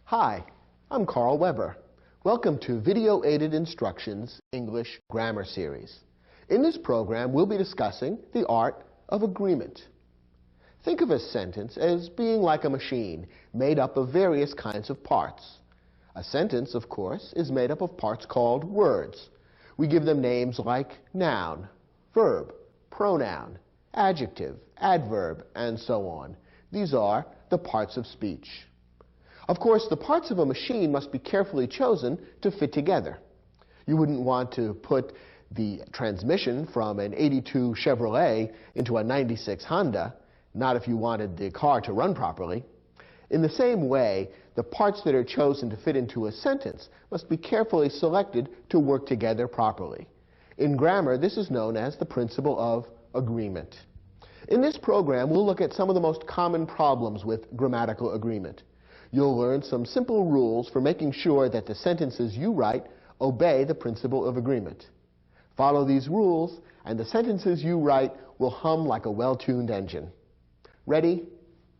Hi, I'm Carl Weber. Welcome to Video Aided Instructions English Grammar Series. In this program, we'll be discussing the art of agreement. Think of a sentence as being like a machine made up of various kinds of parts. A sentence, of course, is made up of parts called words. We give them names like noun, verb, pronoun, adjective, adverb, and so on. These are the parts of speech. Of course, the parts of a machine must be carefully chosen to fit together. You wouldn't want to put the transmission from an '82 Chevrolet into a '96 Honda, not if you wanted the car to run properly. In the same way, the parts that are chosen to fit into a sentence must be carefully selected to work together properly. In grammar, this is known as the principle of agreement. In this program, we'll look at some of the most common problems with grammatical agreement. You'll learn some simple rules for making sure that the sentences you write obey the principle of agreement. Follow these rules, and the sentences you write will hum like a well-tuned engine. Ready?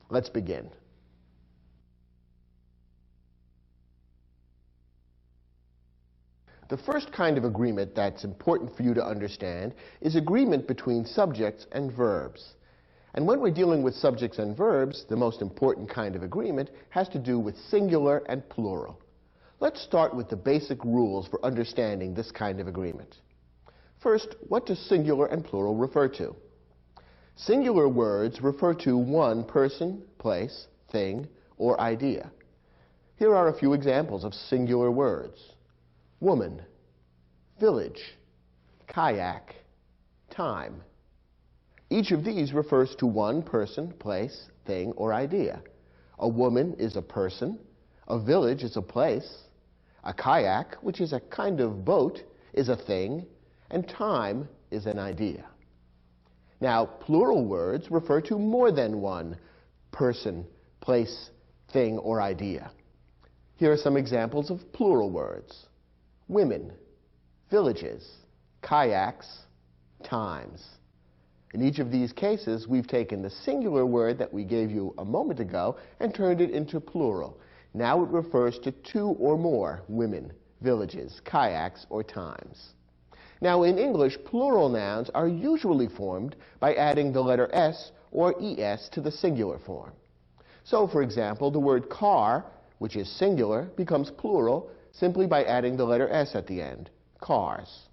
Let's begin. The first kind of agreement that's important for you to understand is agreement between subjects and verbs. And when we're dealing with subjects and verbs, the most important kind of agreement has to do with singular and plural. Let's start with the basic rules for understanding this kind of agreement. First, what do singular and plural refer to? Singular words refer to one person, place, thing, or idea. Here are a few examples of singular words: woman, village, kayak, time. Each of these refers to one person, place, thing, or idea. A woman is a person, a village is a place, a kayak, which is a kind of boat, is a thing, and time is an idea. Now, plural words refer to more than one person, place, thing, or idea. Here are some examples of plural words: women, villages, kayaks, times. In each of these cases, we've taken the singular word that we gave you a moment ago and turned it into plural. Now it refers to two or more women, villages, kayaks, or times. Now in English, plural nouns are usually formed by adding the letter S or ES to the singular form. So, for example, the word car, which is singular, becomes plural simply by adding the letter S at the end, cars.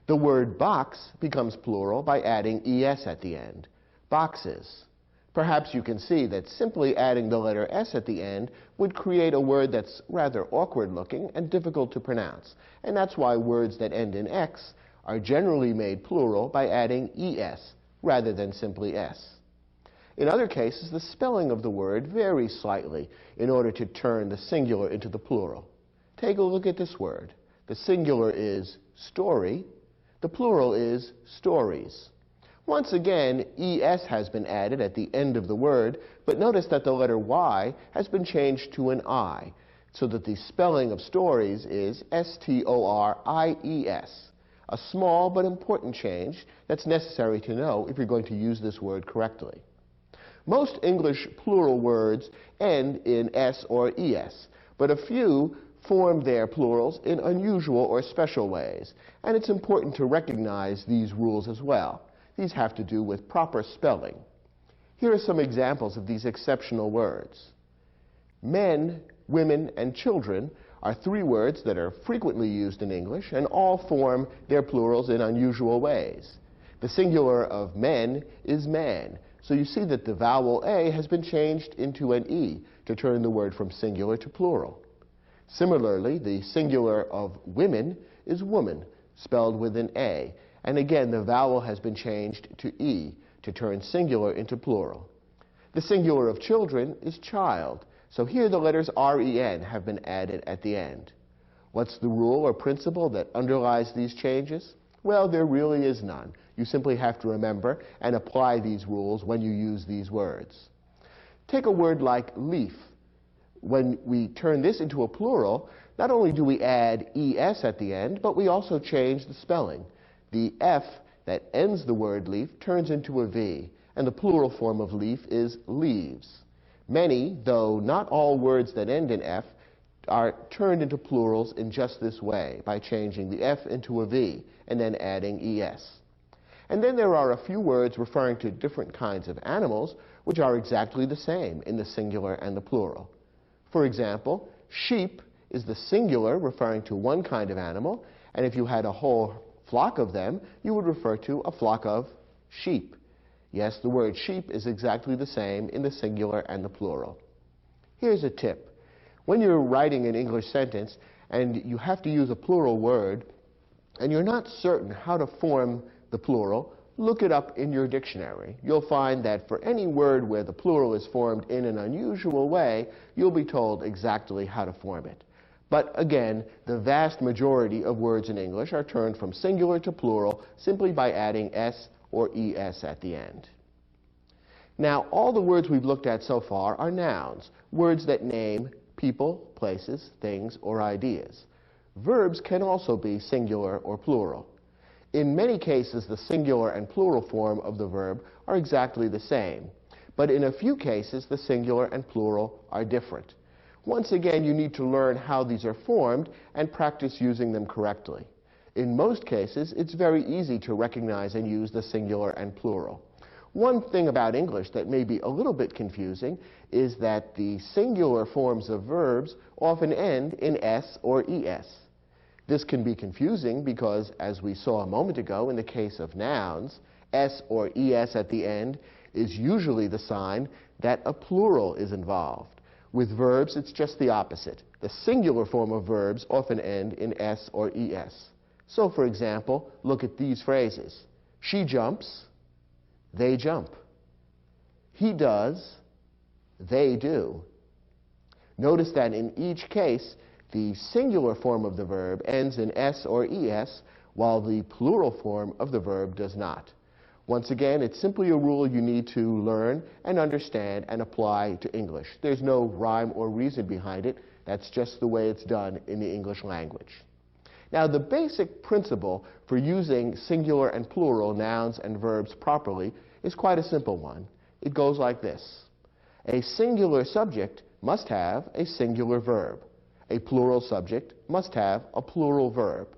The word box becomes plural by adding ES at the end, boxes. Perhaps you can see that simply adding the letter S at the end would create a word that's rather awkward looking and difficult to pronounce, and that's why words that end in X are generally made plural by adding ES rather than simply S. In other cases, the spelling of the word varies slightly in order to turn the singular into the plural. Take a look at this word. The singular is story. The plural is stories. Once again, ES has been added at the end of the word, but notice that the letter Y has been changed to an I, so that the spelling of stories is S-T-O-R-I-E-S, a small but important change that's necessary to know if you're going to use this word correctly. Most English plural words end in S or ES, but a few form their plurals in unusual or special ways, and it's important to recognize these rules as well. These have to do with proper spelling. Here are some examples of these exceptional words. Men, women, and children are three words that are frequently used in English and all form their plurals in unusual ways. The singular of men is man, so you see that the vowel A has been changed into an E to turn the word from singular to plural. Similarly, the singular of women is woman, spelled with an A, and again the vowel has been changed to E to turn singular into plural. The singular of children is child, so here the letters R-E-N have been added at the end. What's the rule or principle that underlies these changes? Well, there really is none. You simply have to remember and apply these rules when you use these words. Take a word like leaf. When we turn this into a plural, not only do we add ES at the end, but we also change the spelling. The F that ends the word leaf turns into a V, and the plural form of leaf is leaves. Many, though not all words that end in F, are turned into plurals in just this way, by changing the F into a V and then adding ES. And then there are a few words referring to different kinds of animals which are exactly the same in the singular and the plural. For example, sheep is the singular referring to one kind of animal, and if you had a whole flock of them, you would refer to a flock of sheep. Yes, the word sheep is exactly the same in the singular and the plural. Here's a tip. When you're writing an English sentence and you have to use a plural word, and you're not certain how to form the plural, look it up in your dictionary. You'll find that for any word where the plural is formed in an unusual way, you'll be told exactly how to form it. But again, the vast majority of words in English are turned from singular to plural simply by adding S or ES at the end. Now, all the words we've looked at so far are nouns, words that name people, places, things, or ideas. Verbs can also be singular or plural. In many cases, the singular and plural form of the verb are exactly the same, but in a few cases, the singular and plural are different. Once again, you need to learn how these are formed and practice using them correctly. In most cases, it's very easy to recognize and use the singular and plural. One thing about English that may be a little bit confusing is that the singular forms of verbs often end in S or ES. This can be confusing because, as we saw a moment ago in the case of nouns, S or ES at the end is usually the sign that a plural is involved. With verbs, it's just the opposite. The singular form of verbs often end in S or ES. So, for example, look at these phrases. She jumps, they jump. He does, they do. Notice that in each case, the singular form of the verb ends in S or ES, while the plural form of the verb does not. Once again, it's simply a rule you need to learn and understand and apply to English. There's no rhyme or reason behind it. That's just the way it's done in the English language. Now, the basic principle for using singular and plural nouns and verbs properly is quite a simple one. It goes like this. A singular subject must have a singular verb. A plural subject must have a plural verb.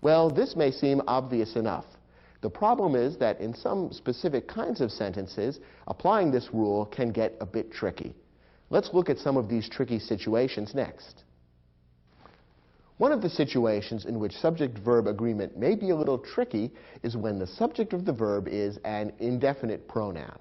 Well, this may seem obvious enough. The problem is that in some specific kinds of sentences, applying this rule can get a bit tricky. Let's look at some of these tricky situations next. One of the situations in which subject-verb agreement may be a little tricky is when the subject of the verb is an indefinite pronoun.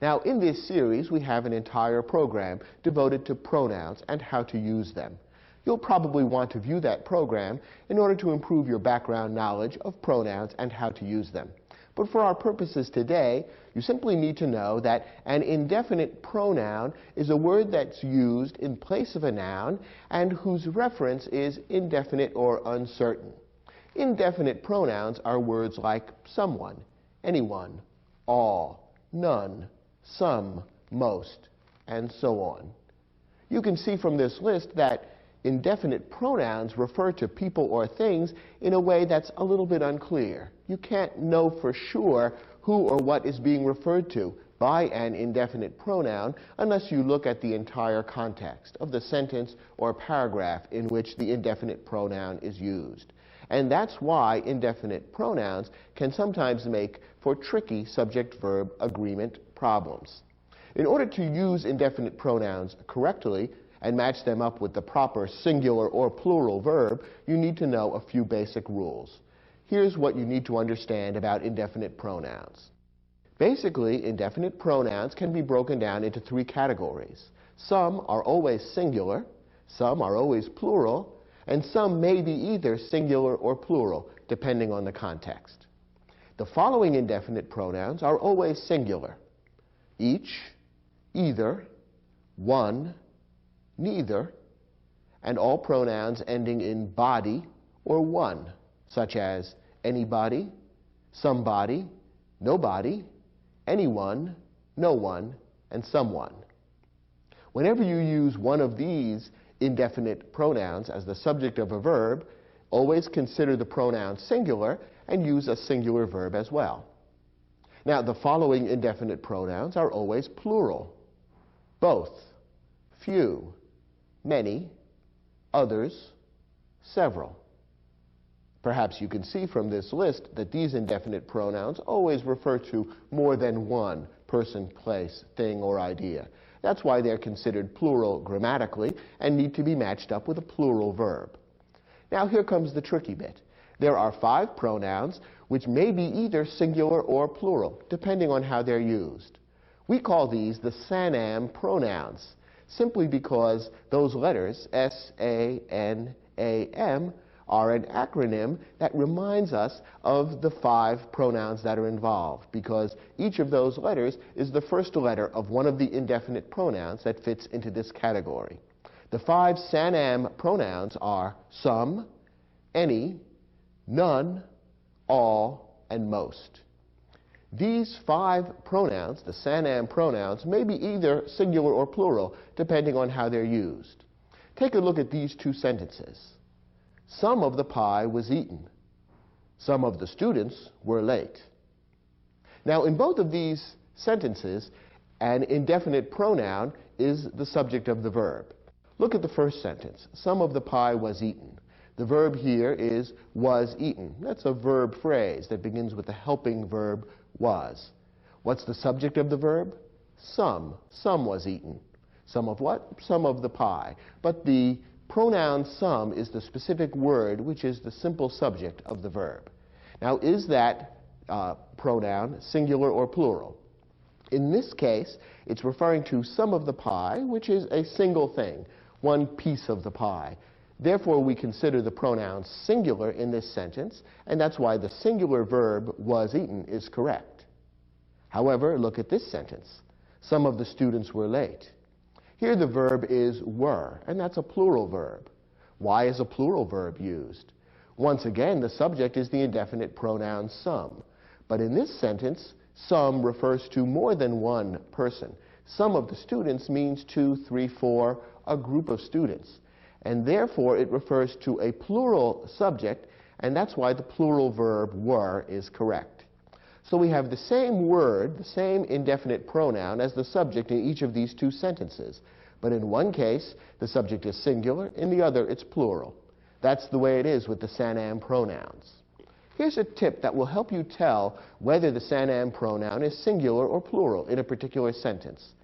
Now, in this series, we have an entire program devoted to pronouns and how to use them. You'll probably want to view that program in order to improve your background knowledge of pronouns and how to use them. But for our purposes today, you simply need to know that an indefinite pronoun is a word that's used in place of a noun and whose reference is indefinite or uncertain. Indefinite pronouns are words like someone, anyone, all, none, some, most, and so on. You can see from this list that indefinite pronouns refer to people or things in a way that's a little bit unclear. You can't know for sure who or what is being referred to by an indefinite pronoun unless you look at the entire context of the sentence or paragraph in which the indefinite pronoun is used. And that's why indefinite pronouns can sometimes make for tricky subject-verb agreement problems. In order to use indefinite pronouns correctly and match them up with the proper singular or plural verb, you need to know a few basic rules. Here's what you need to understand about indefinite pronouns. Basically, indefinite pronouns can be broken down into three categories. Some are always singular, some are always plural, and some may be either singular or plural, depending on the context. The following indefinite pronouns are always singular: each, either, one, neither, and all pronouns ending in body or one, such as anybody, somebody, nobody, anyone, no one, and someone. Whenever you use one of these indefinite pronouns as the subject of a verb, always consider the pronoun singular and use a singular verb as well. Now, the following indefinite pronouns are always plural: both, few, many, others, several. Perhaps you can see from this list that these indefinite pronouns always refer to more than one person, place, thing, or idea. That's why they're considered plural grammatically and need to be matched up with a plural verb. Now here comes the tricky bit. There are 5 pronouns which may be either singular or plural, depending on how they're used. We call these the SANAM pronouns, simply because those letters, S-A-N-A-M, are an acronym that reminds us of the 5 pronouns that are involved, because each of those letters is the first letter of one of the indefinite pronouns that fits into this category. The 5 SANAM pronouns are some, any, none, all, and most. These 5 pronouns, the SANAM pronouns, may be either singular or plural, depending on how they're used. Take a look at these 2 sentences. Some of the pie was eaten. Some of the students were late. Now, in both of these sentences, an indefinite pronoun is the subject of the verb. Look at the first sentence. Some of the pie was eaten. The verb here is was eaten. That's a verb phrase that begins with the helping verb was. What's the subject of the verb? Some. Some was eaten. Some of what? Some of the pie. But the pronoun some is the specific word which is the simple subject of the verb. Now, is that pronoun singular or plural? In this case, it's referring to some of the pie, which is a single thing, one piece of the pie. Therefore, we consider the pronoun singular in this sentence, and that's why the singular verb was eaten is correct. However, look at this sentence. Some of the students were late. Here the verb is were, and that's a plural verb. Why is a plural verb used? Once again, the subject is the indefinite pronoun some. But in this sentence, some refers to more than one person. Some of the students means 2, 3, 4, a group of students. And therefore, it refers to a plural subject, and that's why the plural verb were is correct. So we have the same word, the same indefinite pronoun as the subject in each of these 2 sentences. But in one case, the subject is singular, in the other, it's plural. That's the way it is with the SANAM pronouns. Here's a tip that will help you tell whether the SANAM pronoun is singular or plural in a particular sentence.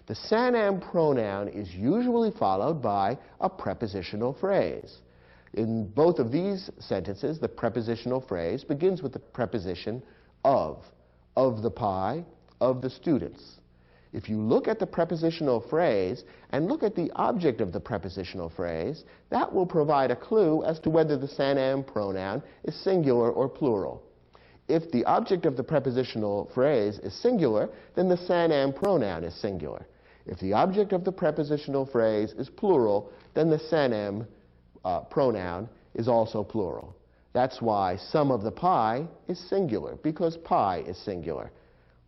The SANAM pronoun is usually followed by a prepositional phrase. In both of these sentences, the prepositional phrase begins with the preposition of the pie, of the students. If you look at the prepositional phrase and look at the object of the prepositional phrase, that will provide a clue as to whether the SANAM pronoun is singular or plural. If the object of the prepositional phrase is singular, then the SANAM pronoun is singular. If the object of the prepositional phrase is plural, then the SANAM pronoun is also plural. That's why some of the pie is singular, because pie is singular,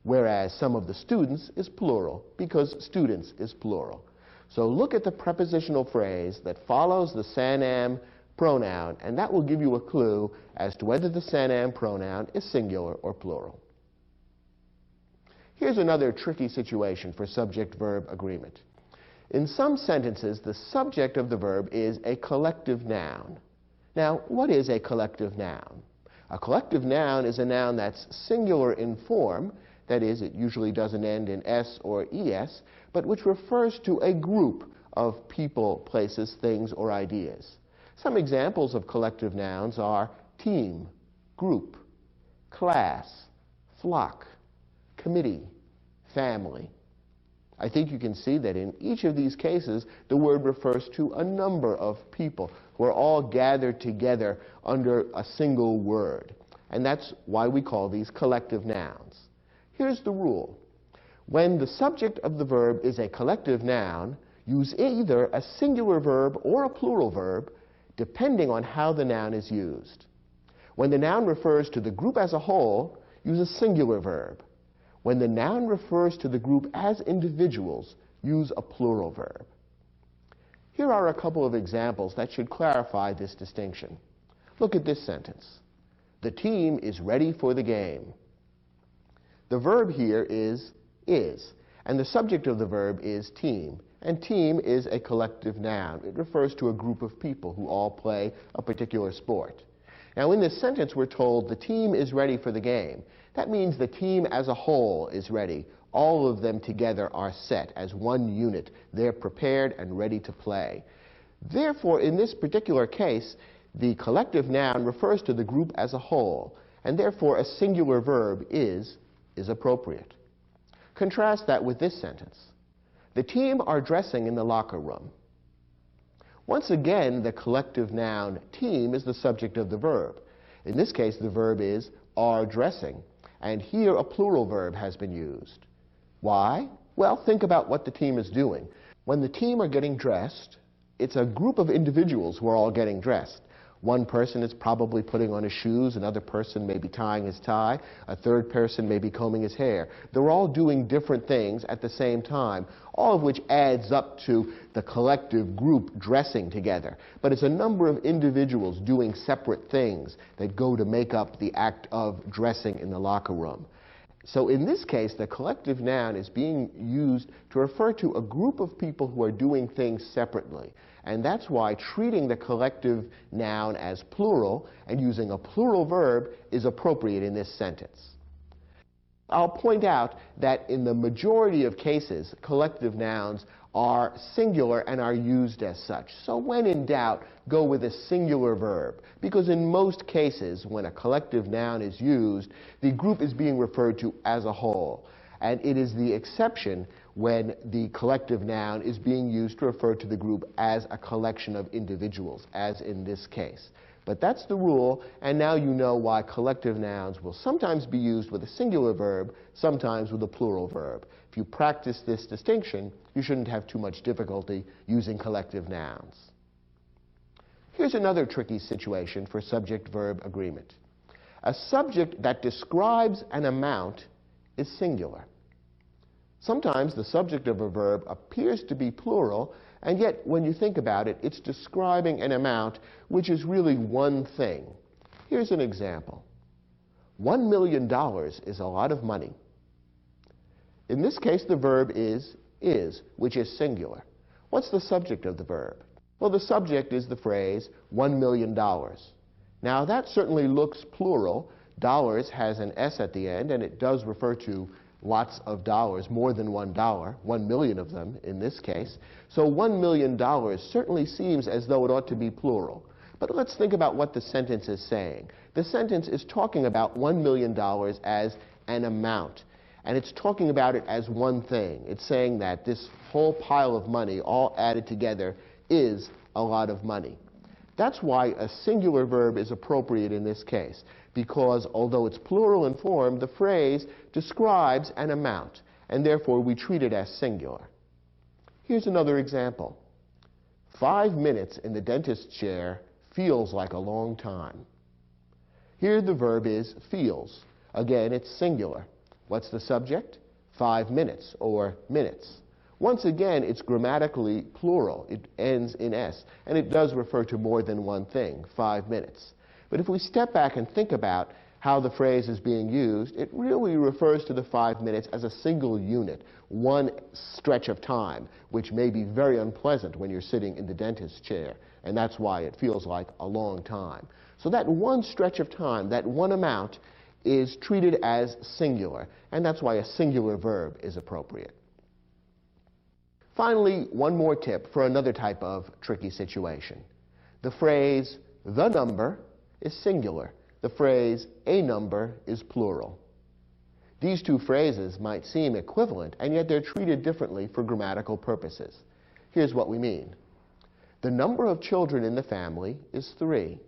whereas some of the students is plural, because students is plural. So look at the prepositional phrase that follows the SANAM pronoun, and that will give you a clue as to whether the SANAM pronoun is singular or plural. Here's another tricky situation for subject-verb agreement. In some sentences, the subject of the verb is a collective noun. Now, what is a collective noun? A collective noun is a noun that's singular in form, that is, it usually doesn't end in S or ES, but which refers to a group of people, places, things, or ideas. Some examples of collective nouns are team, group, class, flock, committee, family. I think you can see that in each of these cases, the word refers to a number of people who are all gathered together under a single word. And that's why we call these collective nouns. Here's the rule. When the subject of the verb is a collective noun, use either a singular verb or a plural verb, depending on how the noun is used. When the noun refers to the group as a whole, use a singular verb. When the noun refers to the group as individuals, use a plural verb. Here are a couple of examples that should clarify this distinction. Look at this sentence. The team is ready for the game. The verb here is, and the subject of the verb is team. and team is a collective noun. It refers to a group of people who all play a particular sport. Now, in this sentence, we're told the team is ready for the game. That means the team as a whole is ready. All of them together are set as one unit. They're prepared and ready to play. Therefore, in this particular case, the collective noun refers to the group as a whole, and therefore a singular verb is appropriate. Contrast that with this sentence. The team are dressing in the locker room. Once again, the collective noun team is the subject of the verb. In this case, the verb is are dressing, and here a plural verb has been used. Why? Well, think about what the team is doing. When the team are getting dressed, it's a group of individuals who are all getting dressed. One person is probably putting on his shoes, another person may be tying his tie, a third person may be combing his hair. They're all doing different things at the same time, all of which adds up to the collective group dressing together. But it's a number of individuals doing separate things that go to make up the act of dressing in the locker room. So in this case, the collective noun is being used to refer to a group of people who are doing things separately. And that's why treating the collective noun as plural and using a plural verb is appropriate in this sentence. I'll point out that in the majority of cases, collective nouns are singular and are used as such. So when in doubt, go with a singular verb, because in most cases, when a collective noun is used, the group is being referred to as a whole. And it is the exception when the collective noun is being used to refer to the group as a collection of individuals, as in this case. But that's the rule, and now you know why collective nouns will sometimes be used with a singular verb, sometimes with a plural verb. If you practice this distinction, you shouldn't have too much difficulty using collective nouns. Here's another tricky situation for subject-verb agreement. A subject that describes an amount is singular. Sometimes the subject of a verb appears to be plural, and yet when you think about it, it's describing an amount which is really one thing. Here's an example. $1 million is a lot of money. In this case, the verb is, which is singular. What's the subject of the verb? Well, the subject is the phrase, $1 million. Now, that certainly looks plural. Dollars has an S at the end, and it does refer to lots of dollars, more than $1, 1 million of them in this case. So $1 million certainly seems as though it ought to be plural. But let's think about what the sentence is saying. The sentence is talking about $1 million as an amount. And it's talking about it as one thing. It's saying that this whole pile of money, all added together, is a lot of money. That's why a singular verb is appropriate in this case, because although it's plural in form, the phrase describes an amount, and therefore we treat it as singular. Here's another example. 5 minutes in the dentist's chair feels like a long time. Here the verb is feels. Again, it's singular. What's the subject? 5 minutes, or minutes. Once again, it's grammatically plural. It ends in S, and it does refer to more than one thing, 5 minutes. But if we step back and think about how the phrase is being used, it really refers to the 5 minutes as a single unit, one stretch of time, which may be very unpleasant when you're sitting in the dentist's chair, and that's why it feels like a long time. So that one stretch of time, that one amount, is treated as singular, and that's why a singular verb is appropriate. Finally, one more tip for another type of tricky situation. The phrase, the number, is singular. The phrase, a number, is plural. These two phrases might seem equivalent, and yet they're treated differently for grammatical purposes. Here's what we mean. The number of children in the family is 3.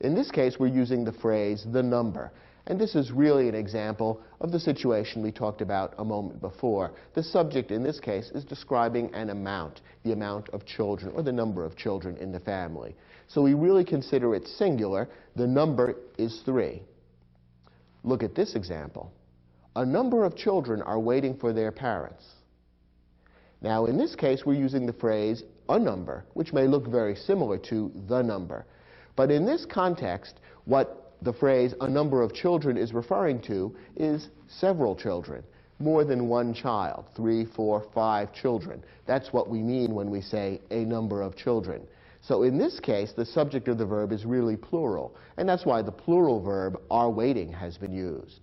In this case, we're using the phrase, the number. And this is really an example of the situation we talked about a moment before. The subject in this case is describing an amount, the amount of children, or the number of children in the family. So we really consider it singular. The number is 3. Look at this example. A number of children are waiting for their parents. Now, in this case, we're using the phrase, a number, which may look very similar to the number. But in this context, what the phrase, a number of children, is referring to is several children, more than one child, 3, 4, 5 children. That's what we mean when we say a number of children. So in this case, the subject of the verb is really plural, and that's why the plural verb are waiting has been used.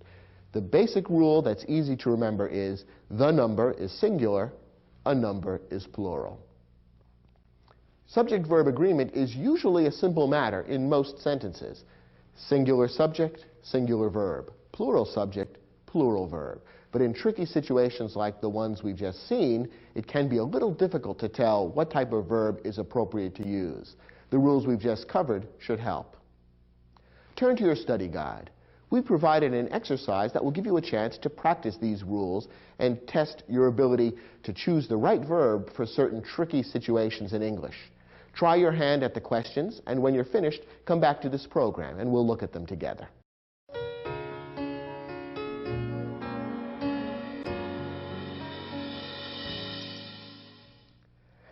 The basic rule that's easy to remember is the number is singular, a number is plural. Subject-verb agreement is usually a simple matter in most sentences. Singular subject, singular verb. Plural subject, plural verb. But in tricky situations like the ones we've just seen, it can be a little difficult to tell what type of verb is appropriate to use. The rules we've just covered should help. Turn to your study guide. We provided an exercise that will give you a chance to practice these rules and test your ability to choose the right verb for certain tricky situations in English. Try your hand at the questions, and when you're finished, come back to this program and we'll look at them together.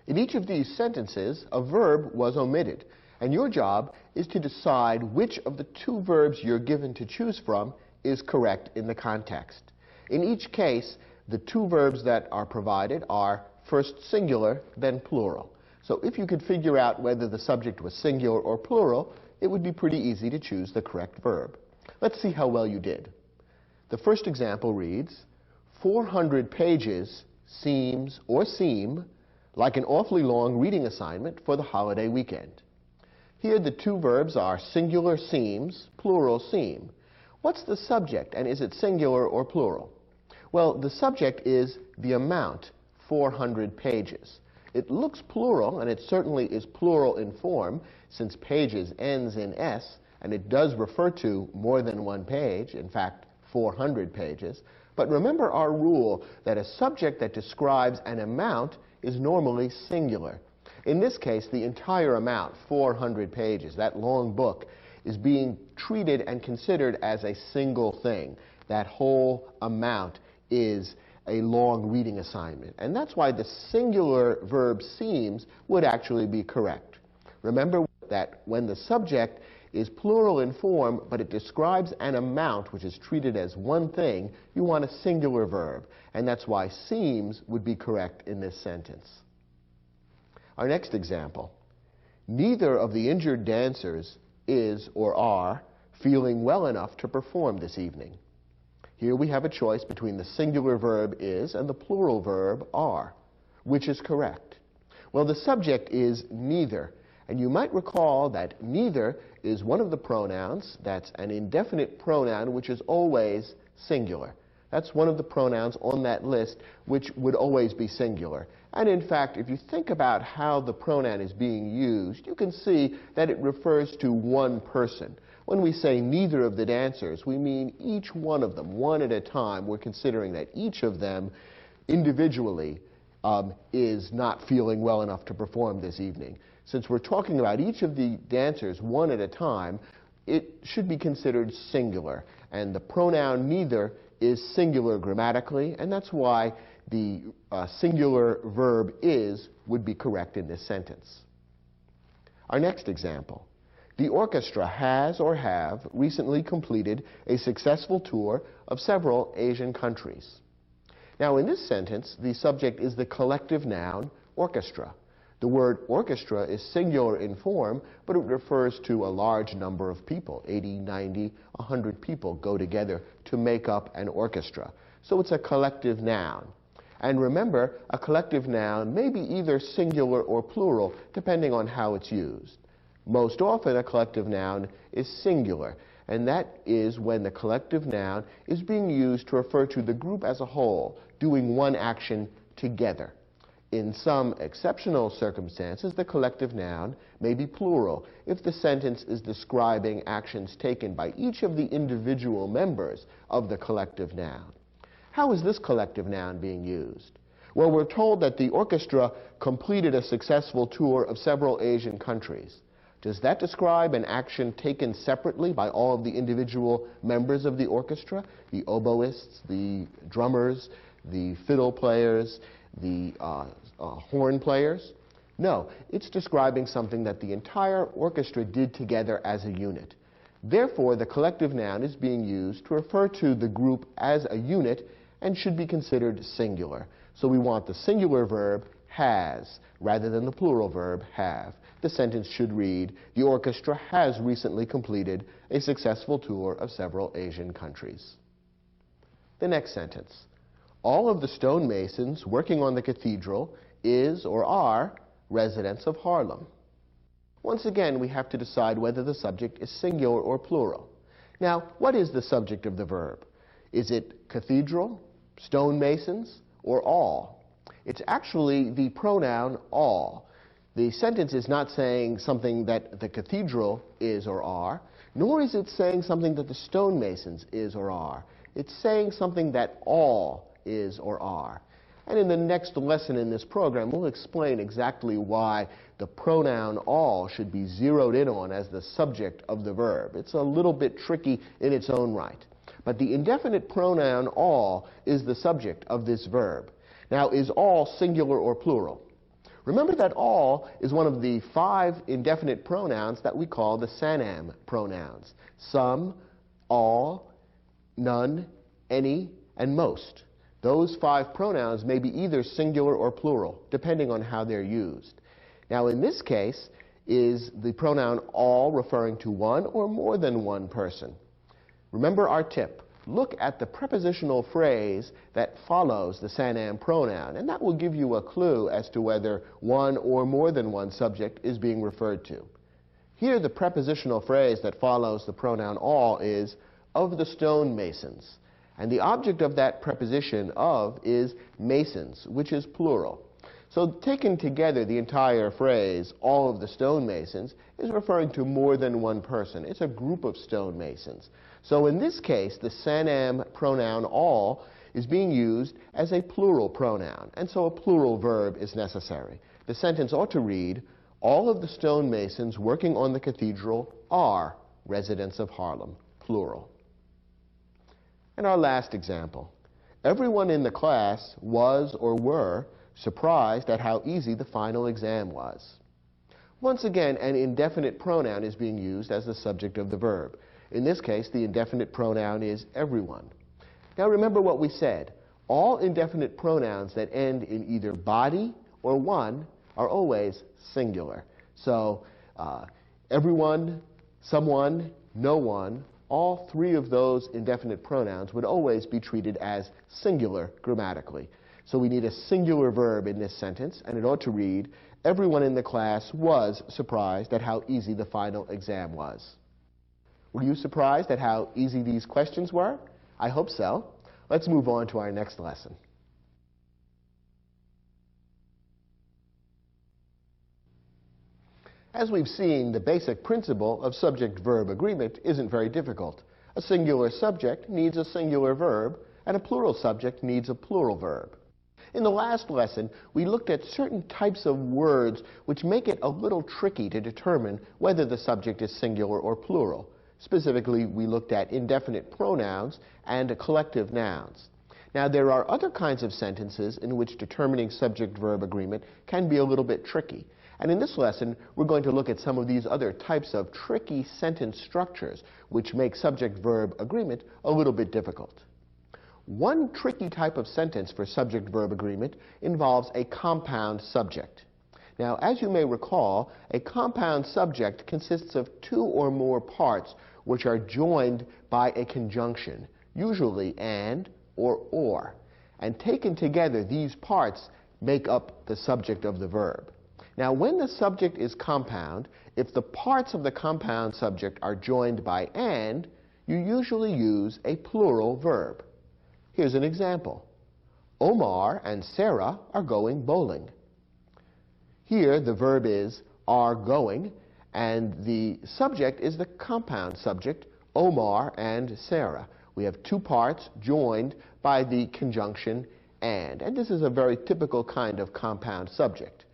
In each of these sentences, a verb was omitted, and your job is to decide which of the two verbs you're given to choose from is correct in the context. In each case, the two verbs that are provided are first singular, then plural. So if you could figure out whether the subject was singular or plural, it would be pretty easy to choose the correct verb. Let's see how well you did. The first example reads, 400 pages seems or seem like an awfully long reading assignment for the holiday weekend. Here the two verbs are singular seems, plural seem. What's the subject, and is it singular or plural? Well, the subject is the amount, 400 pages. It looks plural, and it certainly is plural in form, since pages ends in S, and it does refer to more than one page, in fact, 400 pages. But remember our rule that a subject that describes an amount is normally singular. In this case, the entire amount, 400 pages, that long book, is being treated and considered as a single thing. That whole amount is a long reading assignment. And that's why the singular verb seems would actually be correct. Remember that when the subject is plural in form, but it describes an amount which is treated as one thing, you want a singular verb. And that's why seems would be correct in this sentence. Our next example. Neither of the injured dancers is or are feeling well enough to perform this evening. Here we have a choice between the singular verb is and the plural verb are. Which is correct? Well, the subject is neither. And you might recall that neither is one of the pronouns that's an indefinite pronoun which is always singular. That's one of the pronouns on that list which would always be singular. And in fact, if you think about how the pronoun is being used, you can see that it refers to one person. When we say neither of the dancers, we mean each one of them, one at a time. We're considering that each of them individually is not feeling well enough to perform this evening. Since we're talking about each of the dancers one at a time, it should be considered singular. And the pronoun neither is singular grammatically, and that's why the singular verb is would be correct in this sentence. Our next example. The orchestra has or have recently completed a successful tour of several Asian countries. Now in this sentence, the subject is the collective noun orchestra. The word orchestra is singular in form, but it refers to a large number of people. 80, 90, 100 people go together to make up an orchestra. So it's a collective noun. And remember, a collective noun may be either singular or plural, depending on how it's used. Most often, a collective noun is singular, and that is when the collective noun is being used to refer to the group as a whole, doing one action together. In some exceptional circumstances, the collective noun may be plural if the sentence is describing actions taken by each of the individual members of the collective noun. How is this collective noun being used? Well, we're told that the orchestra completed a successful tour of several Asian countries. Does that describe an action taken separately by all of the individual members of the orchestra? The oboists, the drummers, the fiddle players, the horn players? No, it's describing something that the entire orchestra did together as a unit. Therefore, the collective noun is being used to refer to the group as a unit and should be considered singular. So we want the singular verb has rather than the plural verb have. The sentence should read, "The orchestra has recently completed a successful tour of several Asian countries." The next sentence, "All of the stonemasons working on the cathedral is or are residents of Harlem." Once again, we have to decide whether the subject is singular or plural. Now, what is the subject of the verb? Is it cathedral, stonemasons, or all? It's actually the pronoun all. The sentence is not saying something that the cathedral is or are, nor is it saying something that the stonemasons is or are. It's saying something that all is or are. And in the next lesson in this program, we'll explain exactly why the pronoun all should be zeroed in on as the subject of the verb. It's a little bit tricky in its own right. But the indefinite pronoun all is the subject of this verb. Now, is all singular or plural? Remember that all is one of the 5 indefinite pronouns that we call the SANAM pronouns. Some, all, none, any, and most. Those 5 pronouns may be either singular or plural, depending on how they're used. Now, in this case, is the pronoun all referring to one or more than one person? Remember our tip. Look at the prepositional phrase that follows the SANAM pronoun, and that will give you a clue as to whether one or more than one subject is being referred to. Here, the prepositional phrase that follows the pronoun all is "of the stonemasons," and the object of that preposition of is masons, which is plural. So taken together, the entire phrase, "all of the stonemasons," is referring to more than one person. It's a group of stonemasons. So in this case, the SANAM pronoun all is being used as a plural pronoun, and so a plural verb is necessary. The sentence ought to read, "All of the stonemasons working on the cathedral are residents of Harlem," plural. And our last example, "Everyone in the class was or were surprised at how easy the final exam was." Once again, an indefinite pronoun is being used as the subject of the verb. In this case, the indefinite pronoun is everyone. Now remember what we said. All indefinite pronouns that end in either body or one are always singular. So everyone, someone, no one, all 3 of those indefinite pronouns would always be treated as singular grammatically. So we need a singular verb in this sentence, and it ought to read, "Everyone in the class was surprised at how easy the final exam was." Were you surprised at how easy these questions were? I hope so. Let's move on to our next lesson. As we've seen, the basic principle of subject-verb agreement isn't very difficult. A singular subject needs a singular verb, and a plural subject needs a plural verb. In the last lesson, we looked at certain types of words which make it a little tricky to determine whether the subject is singular or plural. Specifically, we looked at indefinite pronouns and collective nouns. Now, there are other kinds of sentences in which determining subject-verb agreement can be a little bit tricky. And in this lesson, we're going to look at some of these other types of tricky sentence structures which make subject-verb agreement a little bit difficult. One tricky type of sentence for subject-verb agreement involves a compound subject. Now, as you may recall, a compound subject consists of 2 or more parts which are joined by a conjunction, usually and or. And taken together, these parts make up the subject of the verb. Now, when the subject is compound, if the parts of the compound subject are joined by and, you usually use a plural verb. Here's an example. Omar and Sarah are going bowling. Here, the verb is are going, and the subject is the compound subject, Omar and Sarah. We have 2 parts joined by the conjunction and this is a very typical kind of compound subject.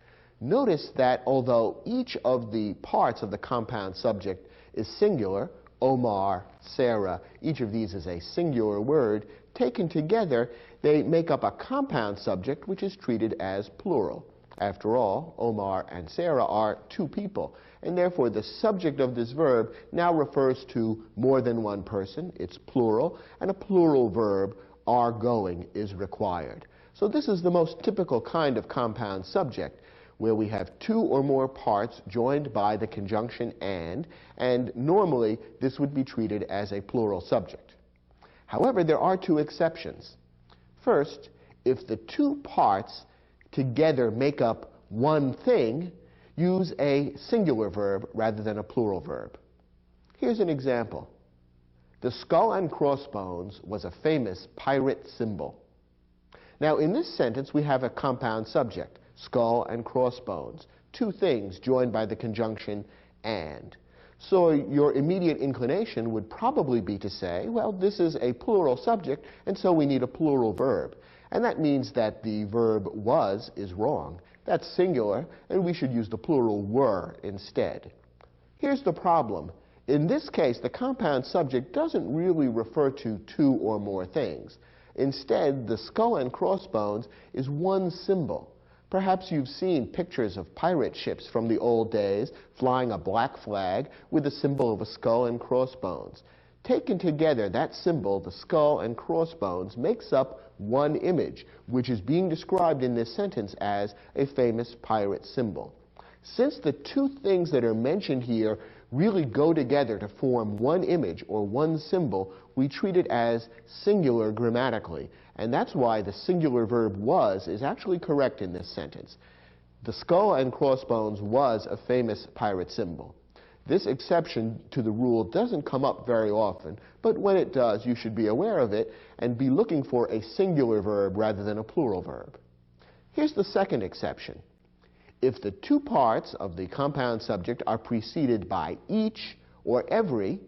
Notice that although each of the parts of the compound subject is singular, Omar, Sarah, each of these is a singular word, taken together, they make up a compound subject which is treated as plural. After all, Omar and Sarah are 2 people, and therefore the subject of this verb now refers to more than one person. It's plural, and a plural verb are going is required. So this is the most typical kind of compound subject, where we have two or more parts joined by the conjunction and normally this would be treated as a plural subject. However, there are two exceptions. First, if the two parts together make up one thing, use a singular verb rather than a plural verb. Here's an example. The skull and crossbones was a famous pirate symbol. Now, in this sentence, we have a compound subject, skull and crossbones, two things joined by the conjunction and. So your immediate inclination would probably be to say, well, this is a plural subject, and so we need a plural verb. And that means that the verb was is wrong. That's singular, and we should use the plural were instead. Here's the problem. In this case, the compound subject doesn't really refer to two or more things. Instead, the skull and crossbones is one symbol. Perhaps you've seen pictures of pirate ships from the old days flying a black flag with the symbol of a skull and crossbones. Taken together, that symbol, the skull and crossbones, makes up one image, which is being described in this sentence as a famous pirate symbol. Since the two things that are mentioned here really go together to form one image or one symbol, we treat it as singular grammatically. And that's why the singular verb was is actually correct in this sentence. The skull and crossbones was a famous pirate symbol. This exception to the rule doesn't come up very often, but when it does, you should be aware of it and be looking for a singular verb rather than a plural verb. Here's the second exception. If the two parts of the compound subject are preceded by each or every,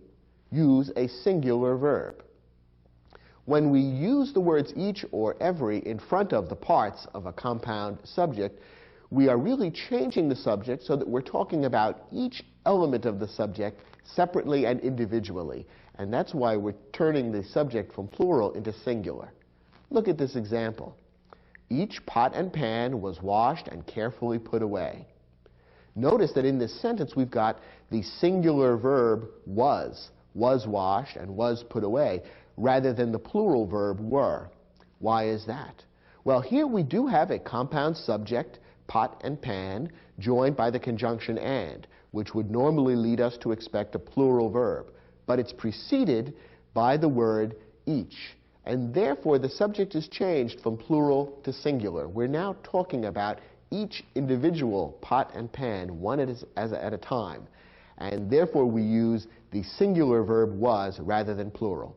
use a singular verb. When we use the words each or every in front of the parts of a compound subject, we are really changing the subject so that we're talking about each element of the subject separately and individually. And that's why we're turning the subject from plural into singular. Look at this example. Each pot and pan was washed and carefully put away. Notice that in this sentence we've got the singular verb was washed and was put away, rather than the plural verb were. Why is that? Well, here we do have a compound subject, pot and pan, joined by the conjunction and, which would normally lead us to expect a plural verb. But it's preceded by the word each. And therefore, the subject is changed from plural to singular. We're now talking about each individual pot and pan, one at a time. And therefore, we use the singular verb was rather than plural.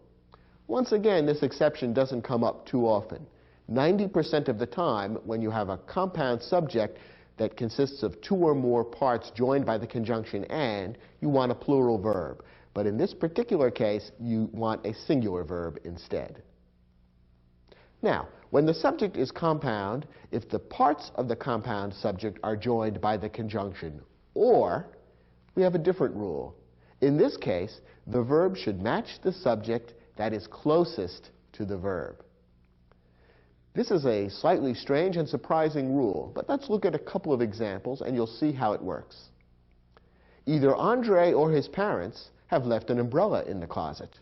Once again, this exception doesn't come up too often. 90% of the time, when you have a compound subject that consists of two or more parts joined by the conjunction and, you want a plural verb. But in this particular case, you want a singular verb instead. Now, when the subject is compound, if the parts of the compound subject are joined by the conjunction or, we have a different rule. In this case, the verb should match the subject that is closest to the verb. This is a slightly strange and surprising rule, but let's look at a couple of examples and you'll see how it works. Either Andre or his parents have left an umbrella in the closet.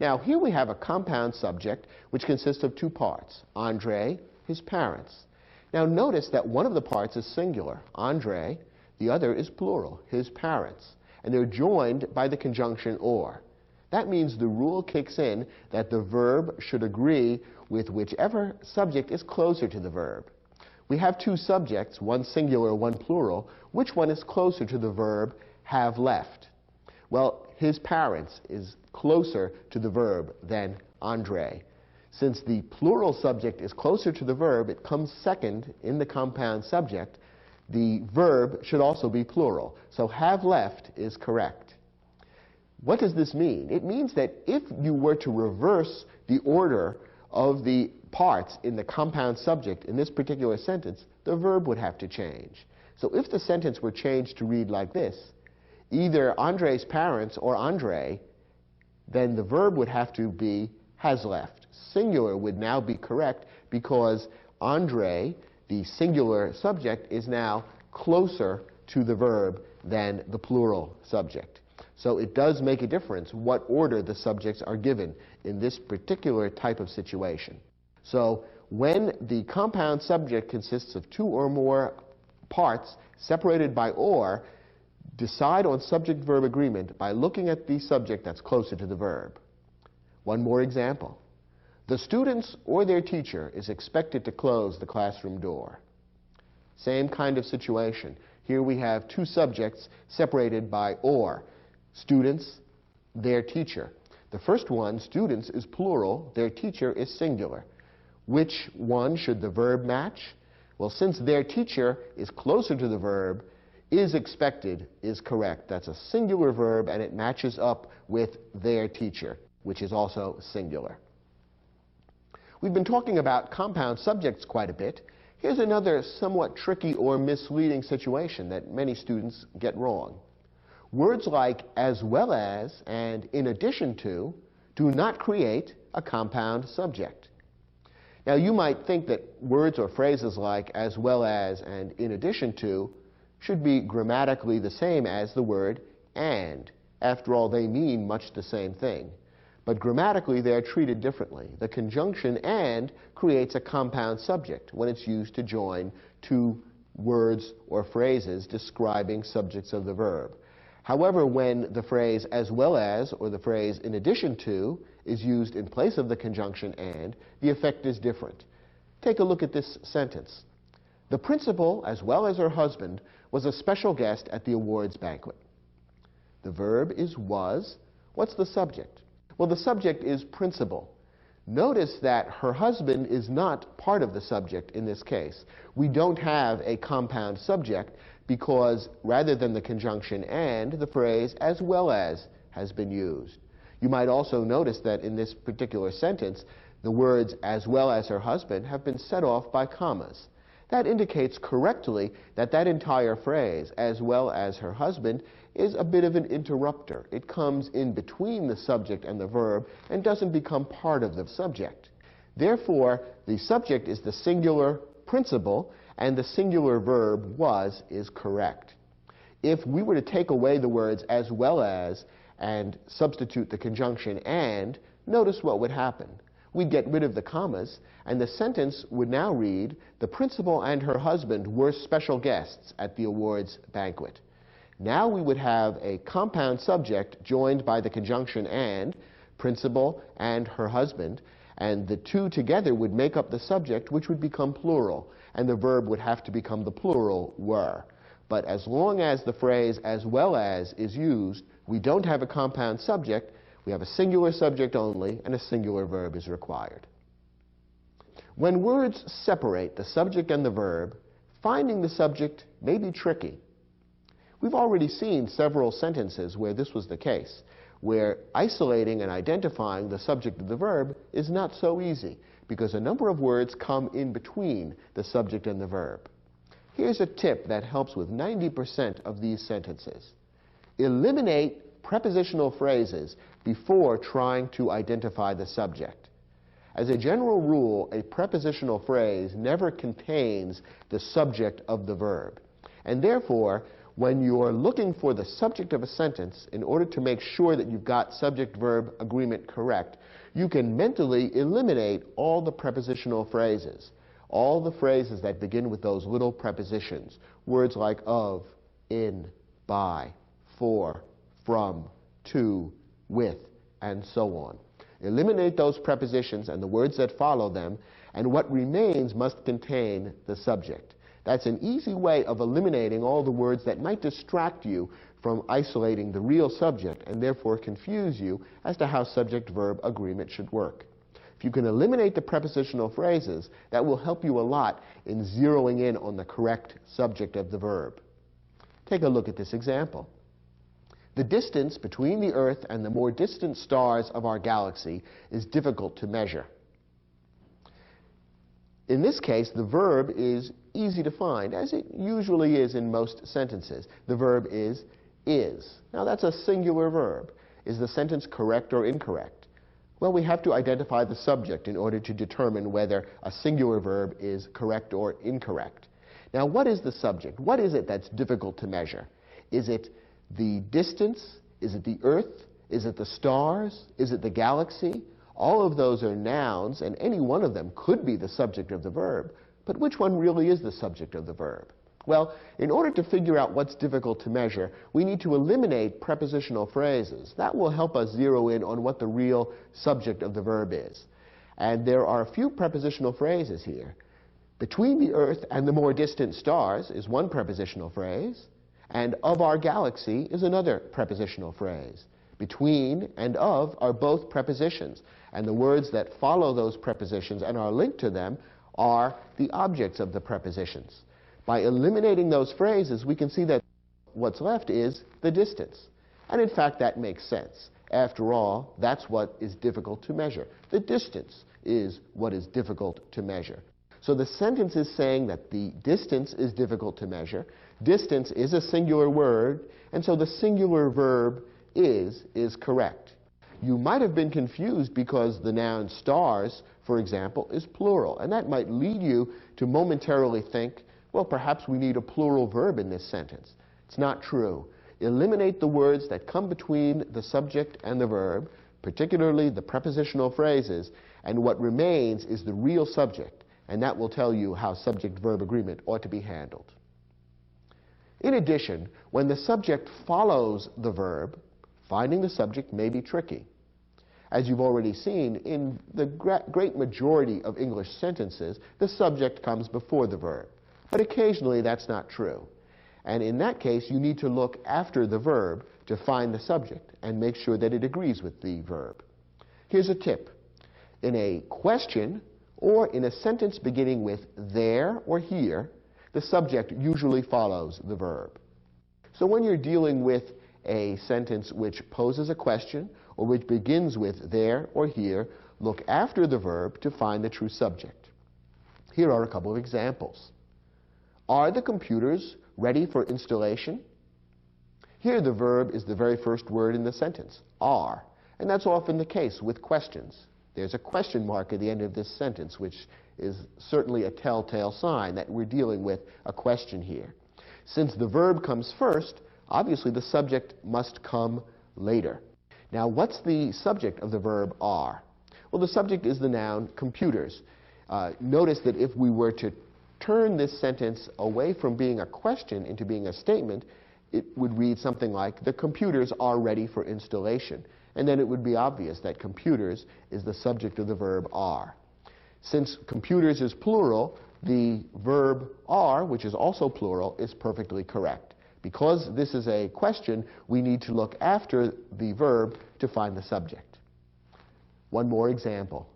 Now, here we have a compound subject which consists of two parts, Andre, his parents. Now, notice that one of the parts is singular, Andre, the other is plural, his parents, and they're joined by the conjunction or. That means the rule kicks in that the verb should agree with whichever subject is closer to the verb. We have two subjects, one singular, one plural. Which one is closer to the verb have left? Well, his parents is closer to the verb than Andre. Since the plural subject is closer to the verb, it comes second in the compound subject. The verb should also be plural. So have left is correct. What does this mean? It means that if you were to reverse the order of the parts in the compound subject in this particular sentence, the verb would have to change. So if the sentence were changed to read like this, either Andre's parents or Andre, then the verb would have to be has left. Singular would now be correct because Andre, the singular subject, is now closer to the verb than the plural subject. So it does make a difference what order the subjects are given in this particular type of situation. So when the compound subject consists of two or more parts separated by or, decide on subject-verb agreement by looking at the subject that's closer to the verb. One more example. The students or their teacher is expected to close the classroom door. Same kind of situation. Here we have two subjects separated by or. Students, their teacher. The first one, students, is plural. Their teacher is singular. Which one should the verb match? Well, since their teacher is closer to the verb, is expected is correct. That's a singular verb, and it matches up with their teacher, which is also singular. We've been talking about compound subjects quite a bit. Here's another somewhat tricky or misleading situation that many students get wrong. Words like as well as and in addition to do not create a compound subject. Now, you might think that words or phrases like as well as and in addition to should be grammatically the same as the word and. After all, they mean much the same thing. But grammatically, they are treated differently. The conjunction and creates a compound subject when it's used to join two words or phrases describing subjects of the verb. However, when the phrase as well as or the phrase in addition to is used in place of the conjunction and, the effect is different. Take a look at this sentence. The principal, as well as her husband, was a special guest at the awards banquet. The verb is was. What's the subject? Well, the subject is principal. Notice that her husband is not part of the subject in this case. We don't have a compound subject because rather than the conjunction and, the phrase as well as has been used. You might also notice that in this particular sentence, the words as well as her husband have been set off by commas. That indicates correctly that that entire phrase, as well as her husband, is a bit of an interrupter. It comes in between the subject and the verb and doesn't become part of the subject. Therefore, the subject is the singular principal, and the singular verb was is correct. If we were to take away the words as well as and substitute the conjunction and, notice what would happen. We'd get rid of the commas, and the sentence would now read, the principal and her husband were special guests at the awards banquet. Now we would have a compound subject joined by the conjunction and, principal and her husband, and the two together would make up the subject, which would become plural, and the verb would have to become the plural were. But as long as the phrase as well as is used, we don't have a compound subject. We have a singular subject only, and a singular verb is required. When words separate the subject and the verb, finding the subject may be tricky. We've already seen several sentences where this was the case, where isolating and identifying the subject of the verb is not so easy, because a number of words come in between the subject and the verb. Here's a tip that helps with 90% of these sentences. Eliminate prepositional phrases before trying to identify the subject. As a general rule, a prepositional phrase never contains the subject of the verb. And therefore, when you're looking for the subject of a sentence, in order to make sure that you've got subject-verb agreement correct, you can mentally eliminate all the prepositional phrases, all the phrases that begin with those little prepositions, words like of, in, by, for, from, to, with, and so on. Eliminate those prepositions and the words that follow them, and what remains must contain the subject. That's an easy way of eliminating all the words that might distract you from isolating the real subject and therefore confuse you as to how subject-verb agreement should work. If you can eliminate the prepositional phrases, that will help you a lot in zeroing in on the correct subject of the verb. Take a look at this example. The distance between the Earth and the more distant stars of our galaxy is difficult to measure. In this case, the verb is easy to find, as it usually is in most sentences. The verb is. Now that's a singular verb. Is the sentence correct or incorrect? Well, we have to identify the subject in order to determine whether a singular verb is correct or incorrect. Now, what is the subject? What is it that's difficult to measure? Is it the distance? Is it the Earth? Is it the stars? Is it the galaxy? All of those are nouns, and any one of them could be the subject of the verb. But which one really is the subject of the verb? Well, in order to figure out what's difficult to measure, we need to eliminate prepositional phrases. That will help us zero in on what the real subject of the verb is. And there are a few prepositional phrases here. Between the Earth and the more distant stars is one prepositional phrase, and of our galaxy is another prepositional phrase. Between and of are both prepositions, and the words that follow those prepositions and are linked to them are the objects of the prepositions. By eliminating those phrases, we can see that what's left is the distance. And in fact, that makes sense. After all, that's what is difficult to measure. The distance is what is difficult to measure. So the sentence is saying that the distance is difficult to measure. Distance is a singular word, and so the singular verb is correct. You might have been confused because the noun stars, for example, is plural, and that might lead you to momentarily think, well, perhaps we need a plural verb in this sentence. It's not true. Eliminate the words that come between the subject and the verb, particularly the prepositional phrases, and what remains is the real subject, and that will tell you how subject-verb agreement ought to be handled. In addition, when the subject follows the verb, finding the subject may be tricky. As you've already seen, in the great majority of English sentences, the subject comes before the verb. But occasionally that's not true. And in that case, you need to look after the verb to find the subject and make sure that it agrees with the verb. Here's a tip. In a question or in a sentence beginning with there or here, the subject usually follows the verb. So when you're dealing with a sentence which poses a question or which begins with there or here, look after the verb to find the true subject. Here are a couple of examples. Are the computers ready for installation? Here the verb is the very first word in the sentence, are, and that's often the case with questions. There's a question mark at the end of this sentence, which is certainly a telltale sign that we're dealing with a question here. Since the verb comes first, obviously the subject must come later. Now, what's the subject of the verb are? Well, the subject is the noun computers. Notice that if we were to turn this sentence away from being a question into being a statement, it would read something like, the computers are ready for installation. And then it would be obvious that computers is the subject of the verb are. Since computers is plural, the verb are, which is also plural, is perfectly correct. Because this is a question, we need to look after the verb to find the subject. One more example.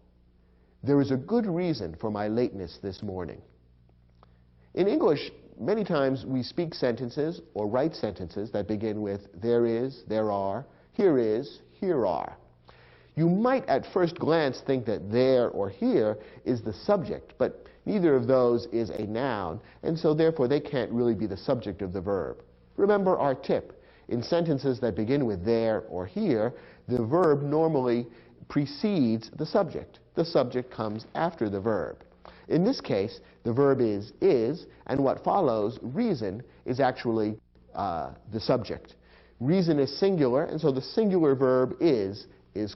There is a good reason for my lateness this morning. In English, many times we speak sentences or write sentences that begin with there is, there are, here is, here are. You might at first glance think that there or here is the subject, but neither of those is a noun, and so therefore they can't really be the subject of the verb. Remember our tip. In sentences that begin with there or here, the verb normally precedes the subject. The subject comes after the verb. In this case, the verb is, and what follows, reason, is actually the subject. Reason is singular, and so the singular verb is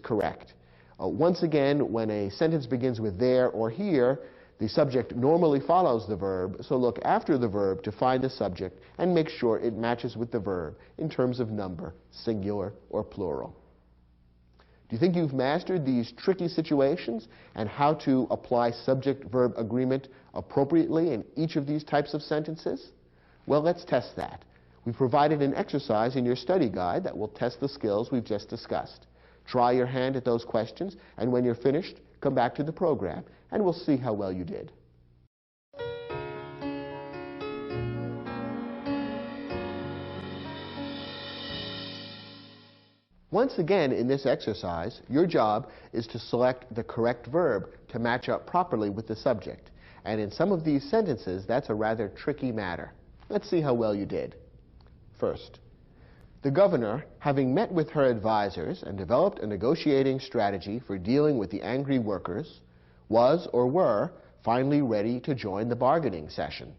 correct. Once again, when a sentence begins with there or here, the subject normally follows the verb, so look after the verb to find the subject and make sure it matches with the verb in terms of number, singular or plural. Do you think you've mastered these tricky situations and how to apply subject-verb agreement appropriately in each of these types of sentences? Well, let's test that. We've provided an exercise in your study guide that will test the skills we've just discussed. Try your hand at those questions, and when you're finished, come back to the program, and we'll see how well you did. Once again, in this exercise, your job is to select the correct verb to match up properly with the subject. And in some of these sentences, that's a rather tricky matter. Let's see how well you did. First, the governor, having met with her advisors and developed a negotiating strategy for dealing with the angry workers, was or were finally ready to join the bargaining session.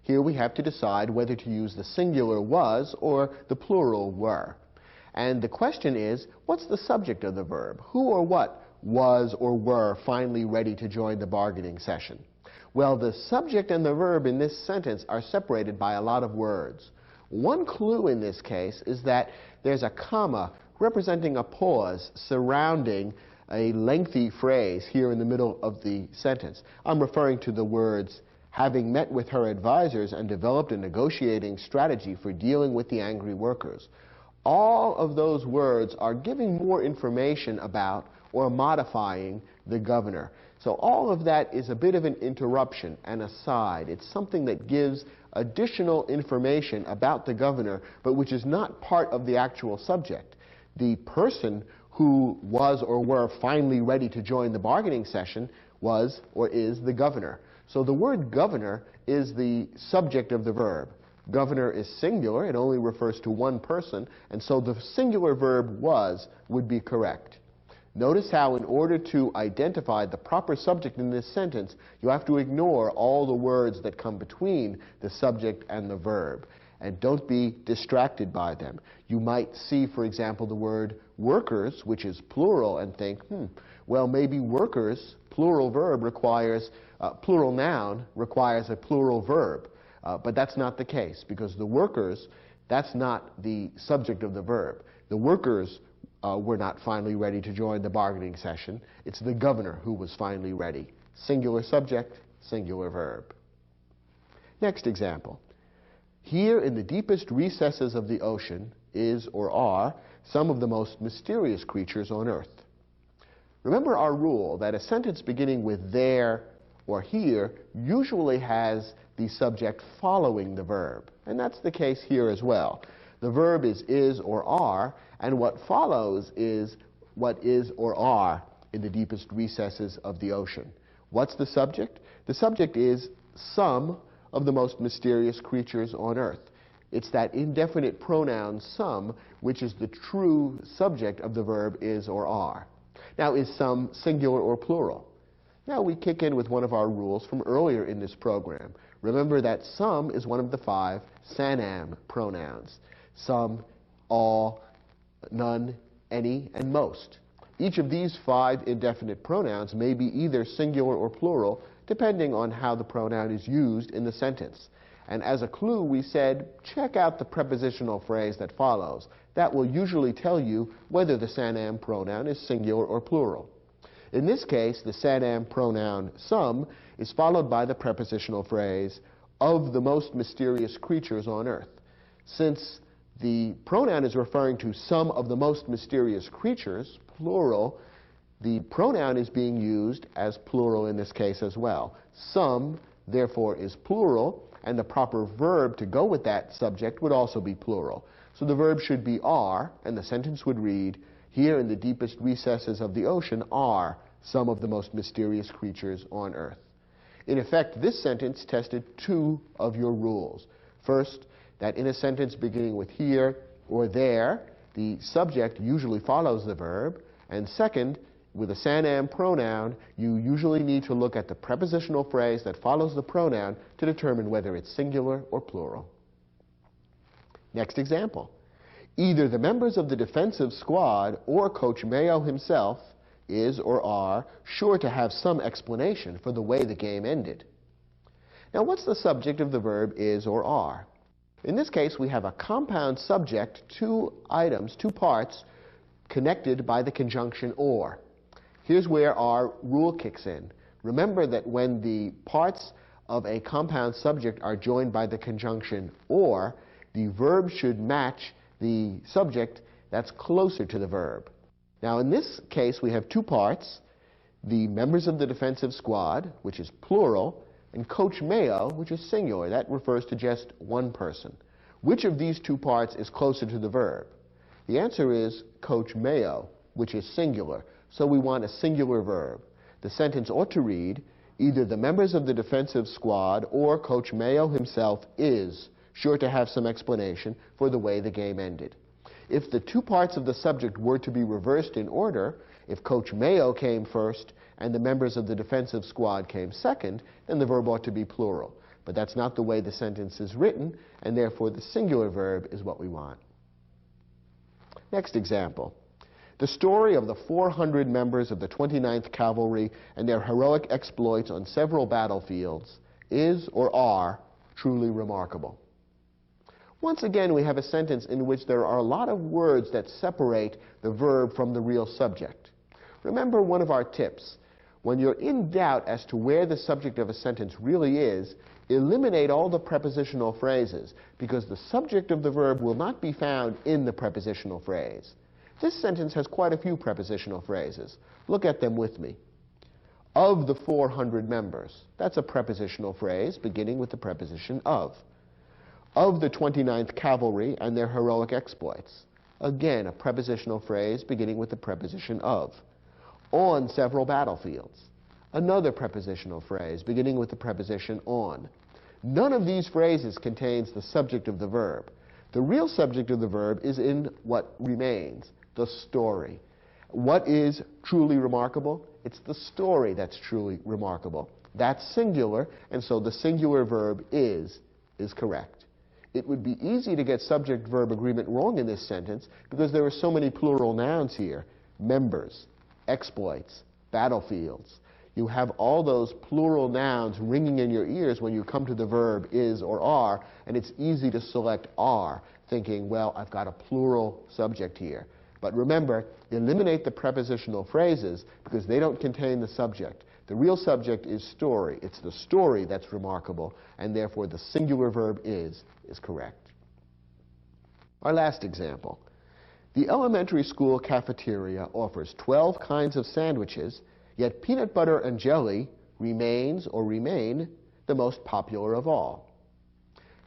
Here we have to decide whether to use the singular was or the plural were. And the question is, what's the subject of the verb? Who or what was or were finally ready to join the bargaining session? Well, the subject and the verb in this sentence are separated by a lot of words. One clue in this case is that there's a comma representing a pause surrounding a lengthy phrase here in the middle of the sentence. I'm referring to the words, having met with her advisors and developed a negotiating strategy for dealing with the angry workers. All of those words are giving more information about or modifying the governor. So all of that is a bit of an interruption, an aside. It's something that gives additional information about the governor, but which is not part of the actual subject. The person who was or were finally ready to join the bargaining session was or is the governor. So the word governor is the subject of the verb. Governor is singular, it only refers to one person, and so the singular verb was would be correct. Notice how in order to identify the proper subject in this sentence, you have to ignore all the words that come between the subject and the verb. And don't be distracted by them. You might see, for example, the word workers, which is plural, and think, well, maybe workers, plural verb requires, plural noun requires a plural verb. But that's not the case, because the workers, that's not the subject of the verb. The workers were not finally ready to join the bargaining session. It's the governor who was finally ready. Singular subject, singular verb. Next example. Here in the deepest recesses of the ocean is or are some of the most mysterious creatures on earth. Remember our rule that a sentence beginning with there or here usually has the subject following the verb. And that's the case here as well. The verb is or are, and what follows is what is or are in the deepest recesses of the ocean. What's the subject? The subject is some of the most mysterious creatures on earth. It's that indefinite pronoun some, which is the true subject of the verb is or are. Now, is some singular or plural? Now we kick in with one of our rules from earlier in this program. Remember that some is one of the 5 SANAM pronouns. Some, all, none, any, and most. Each of these 5 indefinite pronouns may be either singular or plural, depending on how the pronoun is used in the sentence. And as a clue, we said, check out the prepositional phrase that follows. That will usually tell you whether the SANAM pronoun is singular or plural. In this case, the SANAM pronoun some is followed by the prepositional phrase, of the most mysterious creatures on earth. Since the pronoun is referring to some of the most mysterious creatures, plural, the pronoun is being used as plural in this case as well. Some, therefore, is plural, and the proper verb to go with that subject would also be plural. So the verb should be are, and the sentence would read, here in the deepest recesses of the ocean are some of the most mysterious creatures on earth. In effect, this sentence tested 2 of your rules. First, that in a sentence beginning with here or there, the subject usually follows the verb. And second, with a SANAM pronoun, you usually need to look at the prepositional phrase that follows the pronoun to determine whether it's singular or plural. Next example. Either the members of the defensive squad or Coach Mayo himself is or are sure to have some explanation for the way the game ended. Now, what's the subject of the verb is or are? In this case, we have a compound subject, 2 items, 2 parts, connected by the conjunction or. Here's where our rule kicks in. Remember that when the parts of a compound subject are joined by the conjunction or, the verb should match the subject that's closer to the verb. Now, in this case, we have 2 parts, the members of the defensive squad, which is plural, and Coach Mayo, which is singular. That refers to just one person. Which of these 2 parts is closer to the verb? The answer is Coach Mayo, which is singular. So we want a singular verb. The sentence ought to read, either the members of the defensive squad or Coach Mayo himself is sure to have some explanation for the way the game ended. If the 2 parts of the subject were to be reversed in order, if Coach Mayo came first and the members of the defensive squad came second, then the verb ought to be plural. But that's not the way the sentence is written, and therefore the singular verb is what we want. Next example. The story of the 400 members of the 29th Cavalry and their heroic exploits on several battlefields is or are truly remarkable. Once again, we have a sentence in which there are a lot of words that separate the verb from the real subject. Remember one of our tips. When you're in doubt as to where the subject of a sentence really is, eliminate all the prepositional phrases, because the subject of the verb will not be found in the prepositional phrase. This sentence has quite a few prepositional phrases. Look at them with me. Of the 400 members. That's a prepositional phrase beginning with the preposition of. Of the 29th Cavalry and their heroic exploits. Again, a prepositional phrase beginning with the preposition of. On several battlefields. Another prepositional phrase beginning with the preposition on. None of these phrases contains the subject of the verb. The real subject of the verb is in what remains, the story. What is truly remarkable? It's the story that's truly remarkable. That's singular, and so the singular verb is correct. It would be easy to get subject-verb agreement wrong in this sentence because there are so many plural nouns here. Members, exploits, battlefields. You have all those plural nouns ringing in your ears when you come to the verb is or are, and it's easy to select are, thinking, well, I've got a plural subject here. But remember, eliminate the prepositional phrases because they don't contain the subject. The real subject is story. It's the story that's remarkable, and therefore the singular verb is correct. Our last example. The elementary school cafeteria offers 12 kinds of sandwiches, yet peanut butter and jelly remains or remain the most popular of all.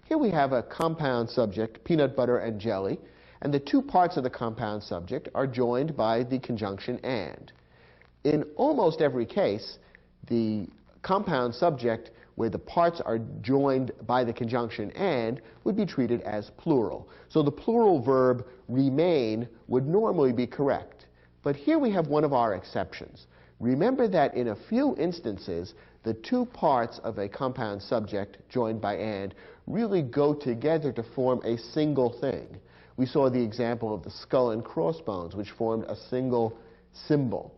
Here we have a compound subject, peanut butter and jelly, and the two parts of the compound subject are joined by the conjunction and. In almost every case, the compound subject where the parts are joined by the conjunction and would be treated as plural. So the plural verb remain would normally be correct. But here we have one of our exceptions. Remember that in a few instances, the two parts of a compound subject joined by and really go together to form a single thing. We saw the example of the skull and crossbones, which formed a single symbol.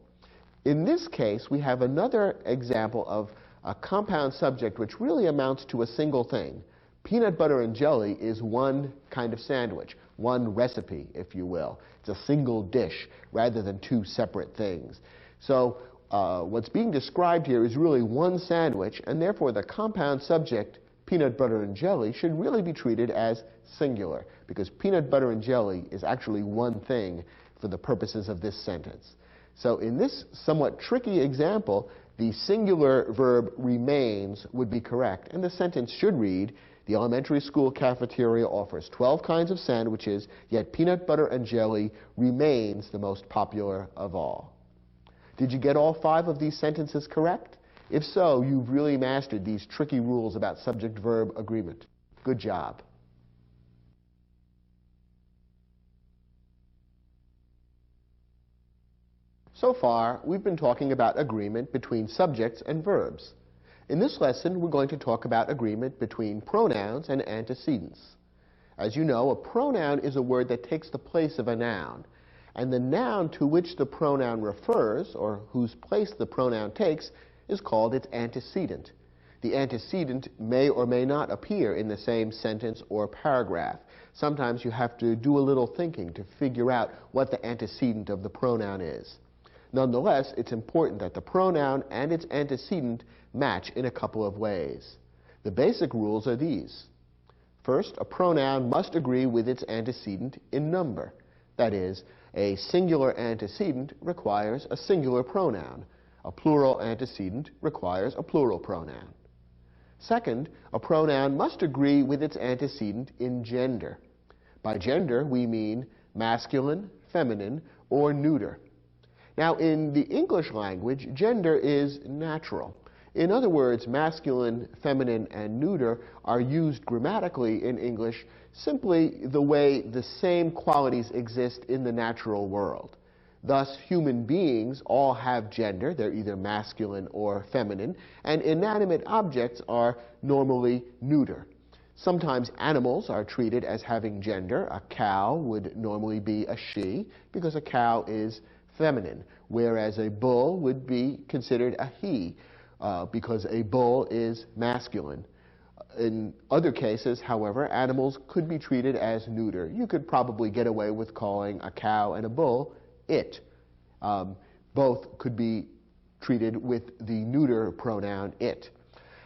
In this case, we have another example of a compound subject which really amounts to a single thing. Peanut butter and jelly is one kind of sandwich, one recipe, if you will. It's a single dish rather than two separate things. So what's being described here is really one sandwich, and therefore the compound subject, peanut butter and jelly, should really be treated as singular, because peanut butter and jelly is actually one thing for the purposes of this sentence. So in this somewhat tricky example, the singular verb remains would be correct, and the sentence should read, the elementary school cafeteria offers 12 kinds of sandwiches, yet peanut butter and jelly remains the most popular of all. Did you get all 5 of these sentences correct? If so, you've really mastered these tricky rules about subject-verb agreement. Good job. So far, we've been talking about agreement between subjects and verbs. In this lesson, we're going to talk about agreement between pronouns and antecedents. As you know, a pronoun is a word that takes the place of a noun, and the noun to which the pronoun refers, or whose place the pronoun takes, is called its antecedent. The antecedent may or may not appear in the same sentence or paragraph. Sometimes you have to do a little thinking to figure out what the antecedent of the pronoun is. Nonetheless, it's important that the pronoun and its antecedent match in a couple of ways. The basic rules are these. First, a pronoun must agree with its antecedent in number. That is, a singular antecedent requires a singular pronoun. A plural antecedent requires a plural pronoun. Second, a pronoun must agree with its antecedent in gender. By gender, we mean masculine, feminine, or neuter. Now, in the English language, gender is natural. In other words, masculine, feminine, and neuter are used grammatically in English simply the way the same qualities exist in the natural world. Thus, human beings all have gender. They're either masculine or feminine, and inanimate objects are normally neuter. Sometimes animals are treated as having gender. A cow would normally be a she because a cow is feminine, whereas a bull would be considered a he because a bull is masculine. In other cases, however, animals could be treated as neuter. You could probably get away with calling a cow and a bull it. Both could be treated with the neuter pronoun it.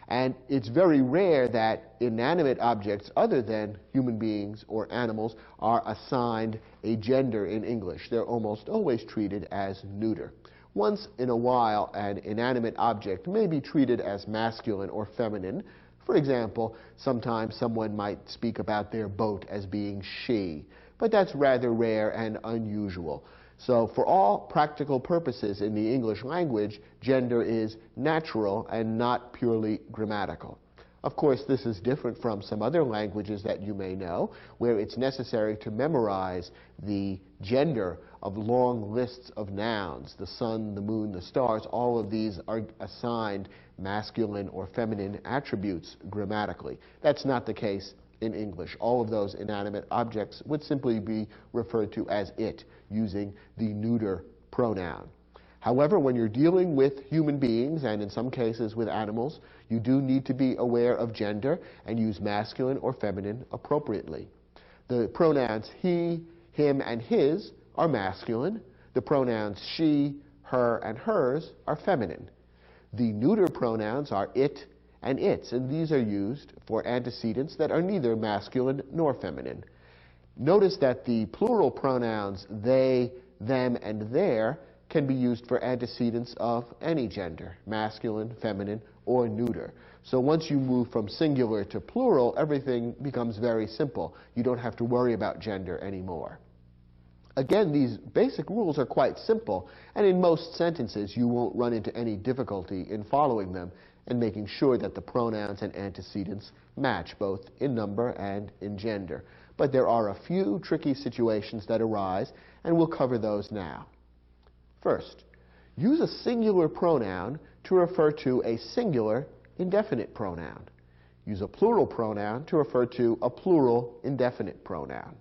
And it's very rare that inanimate objects other than human beings or animals are assigned a gender in English. They're almost always treated as neuter. Once in a while, an inanimate object may be treated as masculine or feminine. For example, sometimes someone might speak about their boat as being she, but that's rather rare and unusual. So for all practical purposes in the English language, gender is natural and not purely grammatical. Of course, this is different from some other languages that you may know, where it's necessary to memorize the gender of long lists of nouns. The sun, the moon, the stars, all of these are assigned masculine or feminine attributes grammatically. That's not the case in English. All of those inanimate objects would simply be referred to as it, using the neuter pronoun. However, when you're dealing with human beings, and in some cases with animals, you do need to be aware of gender and use masculine or feminine appropriately. The pronouns he, him, and his are masculine. The pronouns she, her, and hers are feminine. The neuter pronouns are it and its, and these are used for antecedents that are neither masculine nor feminine. Notice that the plural pronouns they, them, and their can be used for antecedents of any gender, masculine, feminine, or neuter. So once you move from singular to plural, everything becomes very simple. You don't have to worry about gender anymore. Again, these basic rules are quite simple, and in most sentences you won't run into any difficulty in following them and making sure that the pronouns and antecedents match both in number and in gender. But there are a few tricky situations that arise, and we'll cover those now. First, use a singular pronoun to refer to a singular indefinite pronoun. Use a plural pronoun to refer to a plural indefinite pronoun.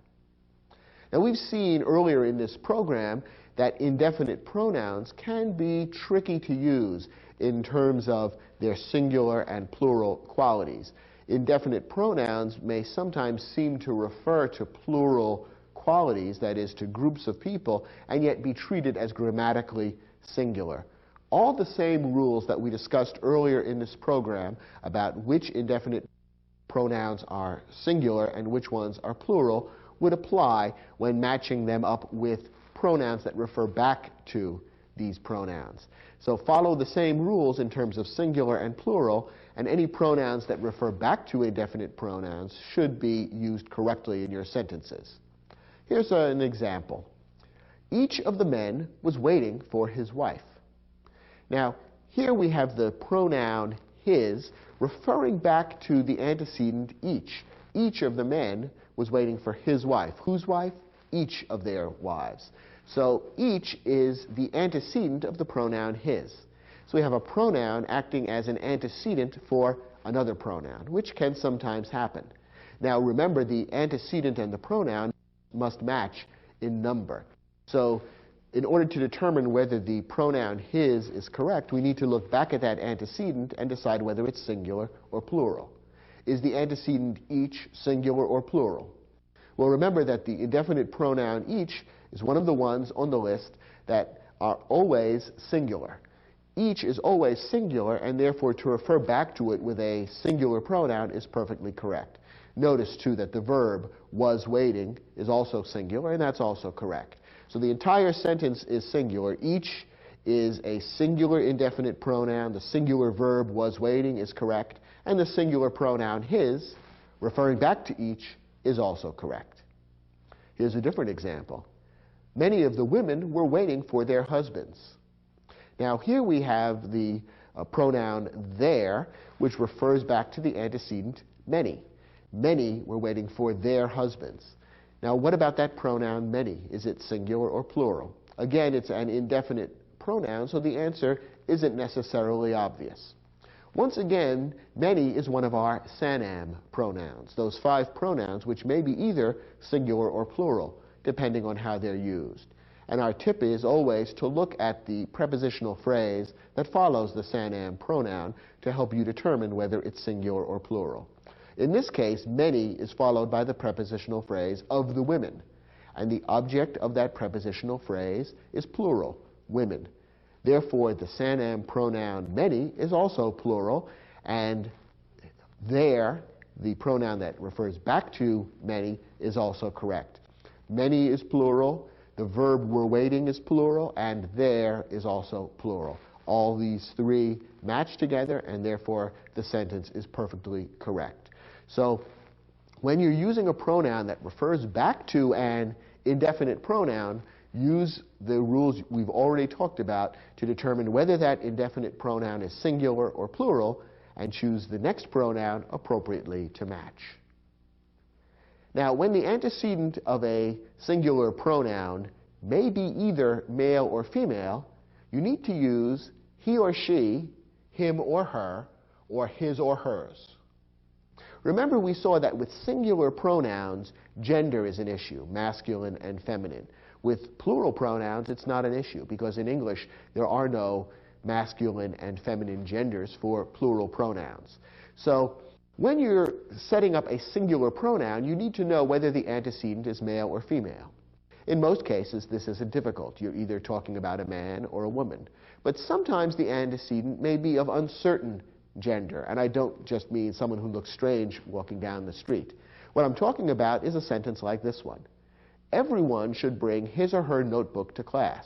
Now, we've seen earlier in this program that indefinite pronouns can be tricky to use in terms of their singular and plural qualities. Indefinite pronouns may sometimes seem to refer to plural qualities, that is, to groups of people, and yet be treated as grammatically singular. All the same rules that we discussed earlier in this program about which indefinite pronouns are singular and which ones are plural would apply when matching them up with pronouns that refer back to these pronouns. So follow the same rules in terms of singular and plural, and any pronouns that refer back to indefinite pronouns should be used correctly in your sentences. Here's an example. Each of the men was waiting for his wife. Now, here we have the pronoun his referring back to the antecedent each. Each of the men was waiting for his wife. Whose wife? Each of their wives. So each is the antecedent of the pronoun his. So we have a pronoun acting as an antecedent for another pronoun, which can sometimes happen. Now remember, the antecedent and the pronoun must match in number. So in order to determine whether the pronoun his is correct, we need to look back at that antecedent and decide whether it's singular or plural. Is the antecedent each singular or plural? Well, remember that the indefinite pronoun each is one of the ones on the list that are always singular. Each is always singular, and therefore to refer back to it with a singular pronoun is perfectly correct. Notice, too, that the verb was waiting is also singular, and that's also correct. So the entire sentence is singular. Each is a singular indefinite pronoun. The singular verb was waiting is correct, and the singular pronoun his, referring back to each, is also correct. Here's a different example. Many of the women were waiting for their husbands. Now here we have the pronoun their, which refers back to the antecedent many. Many were waiting for their husbands. Now what about that pronoun many? Is it singular or plural? Again, it's an indefinite pronoun, so the answer isn't necessarily obvious. Once again, many is one of our SANAM pronouns, those 5 pronouns which may be either singular or plural, depending on how they're used. And our tip is always to look at the prepositional phrase that follows the SANAM pronoun to help you determine whether it's singular or plural. In this case, many is followed by the prepositional phrase of the women, and the object of that prepositional phrase is plural, women. Therefore, the SANAM pronoun many is also plural, and there, the pronoun that refers back to many is also correct. Many is plural, the verb we're waiting is plural, and there is also plural. All these 3 match together, and therefore the sentence is perfectly correct. So when you're using a pronoun that refers back to an indefinite pronoun, use the rules we've already talked about to determine whether that indefinite pronoun is singular or plural, and choose the next pronoun appropriately to match. Now, when the antecedent of a singular pronoun may be either male or female, you need to use he or she, him or her, or his or hers. Remember, we saw that with singular pronouns, gender is an issue, masculine and feminine. With plural pronouns, it's not an issue, because in English, there are no masculine and feminine genders for plural pronouns. So when you're setting up a singular pronoun, you need to know whether the antecedent is male or female. In most cases, this isn't difficult. You're either talking about a man or a woman. But sometimes the antecedent may be of uncertain gender, and I don't just mean someone who looks strange walking down the street. What I'm talking about is a sentence like this one. Everyone should bring his or her notebook to class.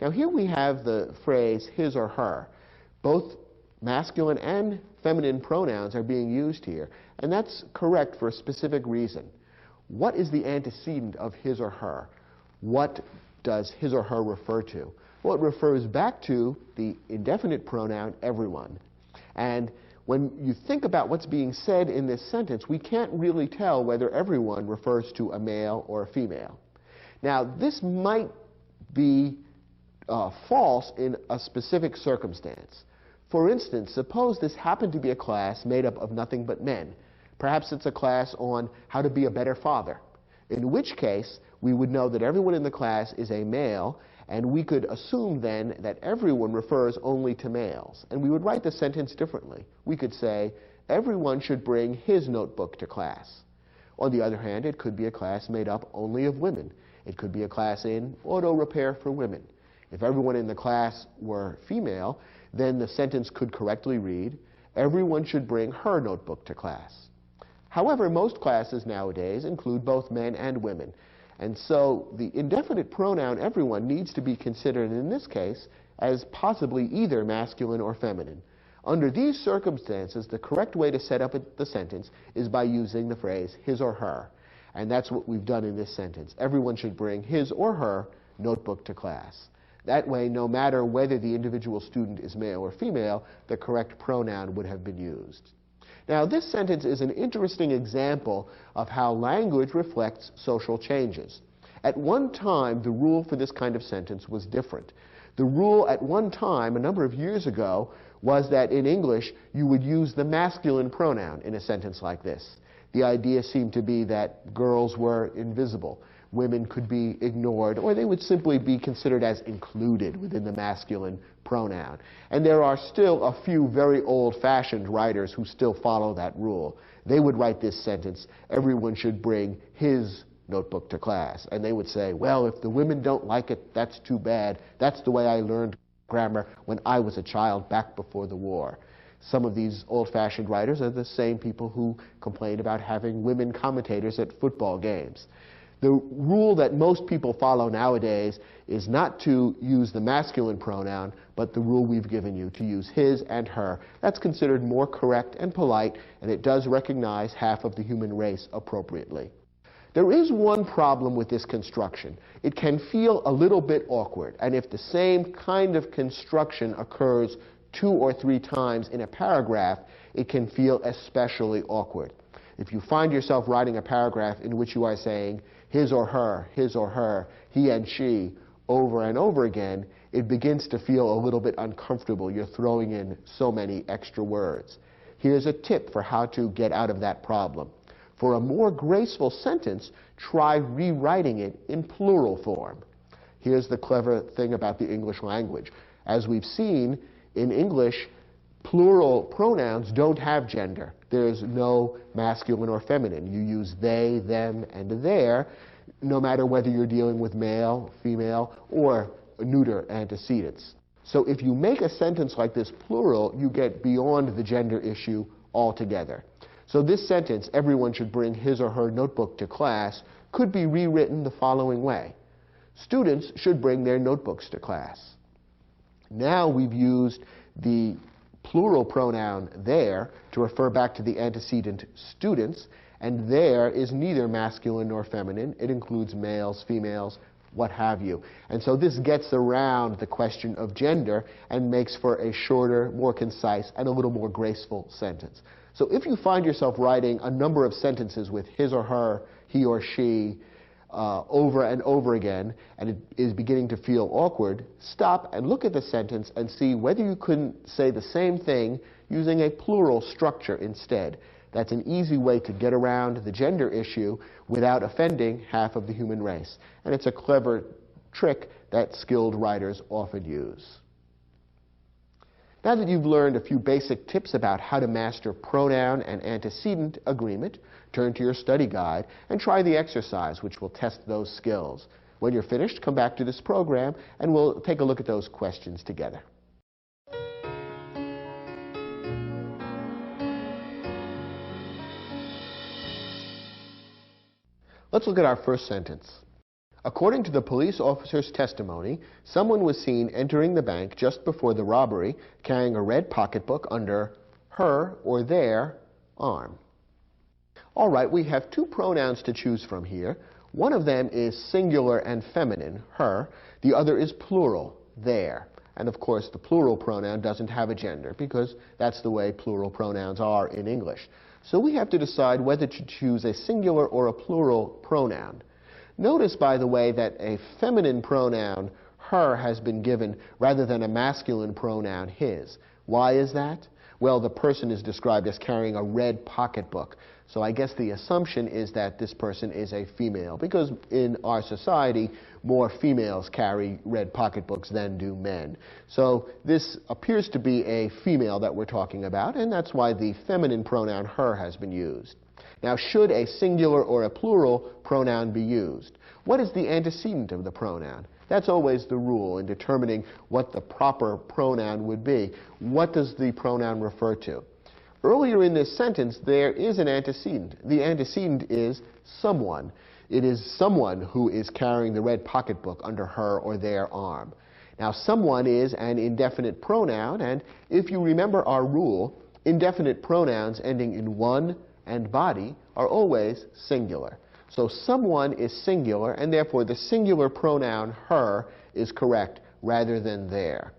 Now here we have the phrase his or her. Both masculine and feminine pronouns are being used here, and that's correct for a specific reason. What is the antecedent of his or her? What does his or her refer to? Well, it refers back to the indefinite pronoun everyone. And when you think about what's being said in this sentence, we can't really tell whether everyone refers to a male or a female. Now, this might be false in a specific circumstance. For instance, suppose this happened to be a class made up of nothing but men. Perhaps it's a class on how to be a better father, in which case we would know that everyone in the class is a male, and we could assume then that everyone refers only to males. And we would write the sentence differently. We could say, everyone should bring his notebook to class. On the other hand, it could be a class made up only of women. It could be a class in auto repair for women. If everyone in the class were female, then the sentence could correctly read, everyone should bring her notebook to class. However, most classes nowadays include both men and women. And so the indefinite pronoun everyone needs to be considered in this case as possibly either masculine or feminine. Under these circumstances, the correct way to set up the sentence is by using the phrase his or her. And that's what we've done in this sentence. Everyone should bring his or her notebook to class. That way, no matter whether the individual student is male or female, the correct pronoun would have been used. Now, this sentence is an interesting example of how language reflects social changes. At one time, the rule for this kind of sentence was different. The rule at one time, a number of years ago, was that in English, you would use the masculine pronoun in a sentence like this. The idea seemed to be that girls were invisible. Women could be ignored, or they would simply be considered as included within the masculine pronoun. And there are still a few very old-fashioned writers who still follow that rule. They would write this sentence, everyone should bring his notebook to class. And they would say, well, if the women don't like it, that's too bad. That's the way I learned grammar when I was a child back before the war. Some of these old-fashioned writers are the same people who complain about having women commentators at football games. The rule that most people follow nowadays is not to use the masculine pronoun, but the rule we've given you, to use his and her. That's considered more correct and polite, and it does recognize half of the human race appropriately. There is one problem with this construction. It can feel a little bit awkward, and if the same kind of construction occurs 2 or 3 times in a paragraph, it can feel especially awkward. If you find yourself writing a paragraph in which you are saying his or her, he and she, over and over again, it begins to feel a little bit uncomfortable. You're throwing in so many extra words. Here's a tip for how to get out of that problem. For a more graceful sentence, try rewriting it in plural form. Here's the clever thing about the English language. As we've seen, in English, plural pronouns don't have gender. There's no masculine or feminine. You use they, them, and their, no matter whether you're dealing with male, female, or neuter antecedents. So if you make a sentence like this plural, you get beyond the gender issue altogether. So this sentence, everyone should bring his or her notebook to class, could be rewritten the following way. Students should bring their notebooks to class. Now we've used the plural pronoun their to refer back to the antecedent students, and their is neither masculine nor feminine. It includes males, females, what have you. And so this gets around the question of gender and makes for a shorter, more concise, and a little more graceful sentence. So if you find yourself writing a number of sentences with his or her, he or she, over and over again, and it is beginning to feel awkward, stop and look at the sentence and see whether you couldn't say the same thing using a plural structure instead. That's an easy way to get around the gender issue without offending half of the human race. And it's a clever trick that skilled writers often use. Now that you've learned a few basic tips about how to master pronoun and antecedent agreement, turn to your study guide and try the exercise, which will test those skills. When you're finished, come back to this program and we'll take a look at those questions together. Let's look at our first sentence. According to the police officer's testimony, someone was seen entering the bank just before the robbery carrying a red pocketbook under her or their arm. All right, we have two pronouns to choose from here. One of them is singular and feminine, her. The other is plural, their. And of course, the plural pronoun doesn't have a gender because that's the way plural pronouns are in English. So we have to decide whether to choose a singular or a plural pronoun. Notice, by the way, that a feminine pronoun, her, has been given rather than a masculine pronoun, his. Why is that? Well, the person is described as carrying a red pocketbook. So I guess the assumption is that this person is a female, because in our society, more females carry red pocketbooks than do men. So this appears to be a female that we're talking about, and that's why the feminine pronoun her has been used. Now, should a singular or a plural pronoun be used? What is the antecedent of the pronoun? That's always the rule in determining what the proper pronoun would be. What does the pronoun refer to? Earlier in this sentence, there is an antecedent. The antecedent is someone. It is someone who is carrying the red pocketbook under her or their arm. Now, someone is an indefinite pronoun, and if you remember our rule, indefinite pronouns ending in one and body are always singular. So someone is singular, and therefore the singular pronoun her is correct rather than their.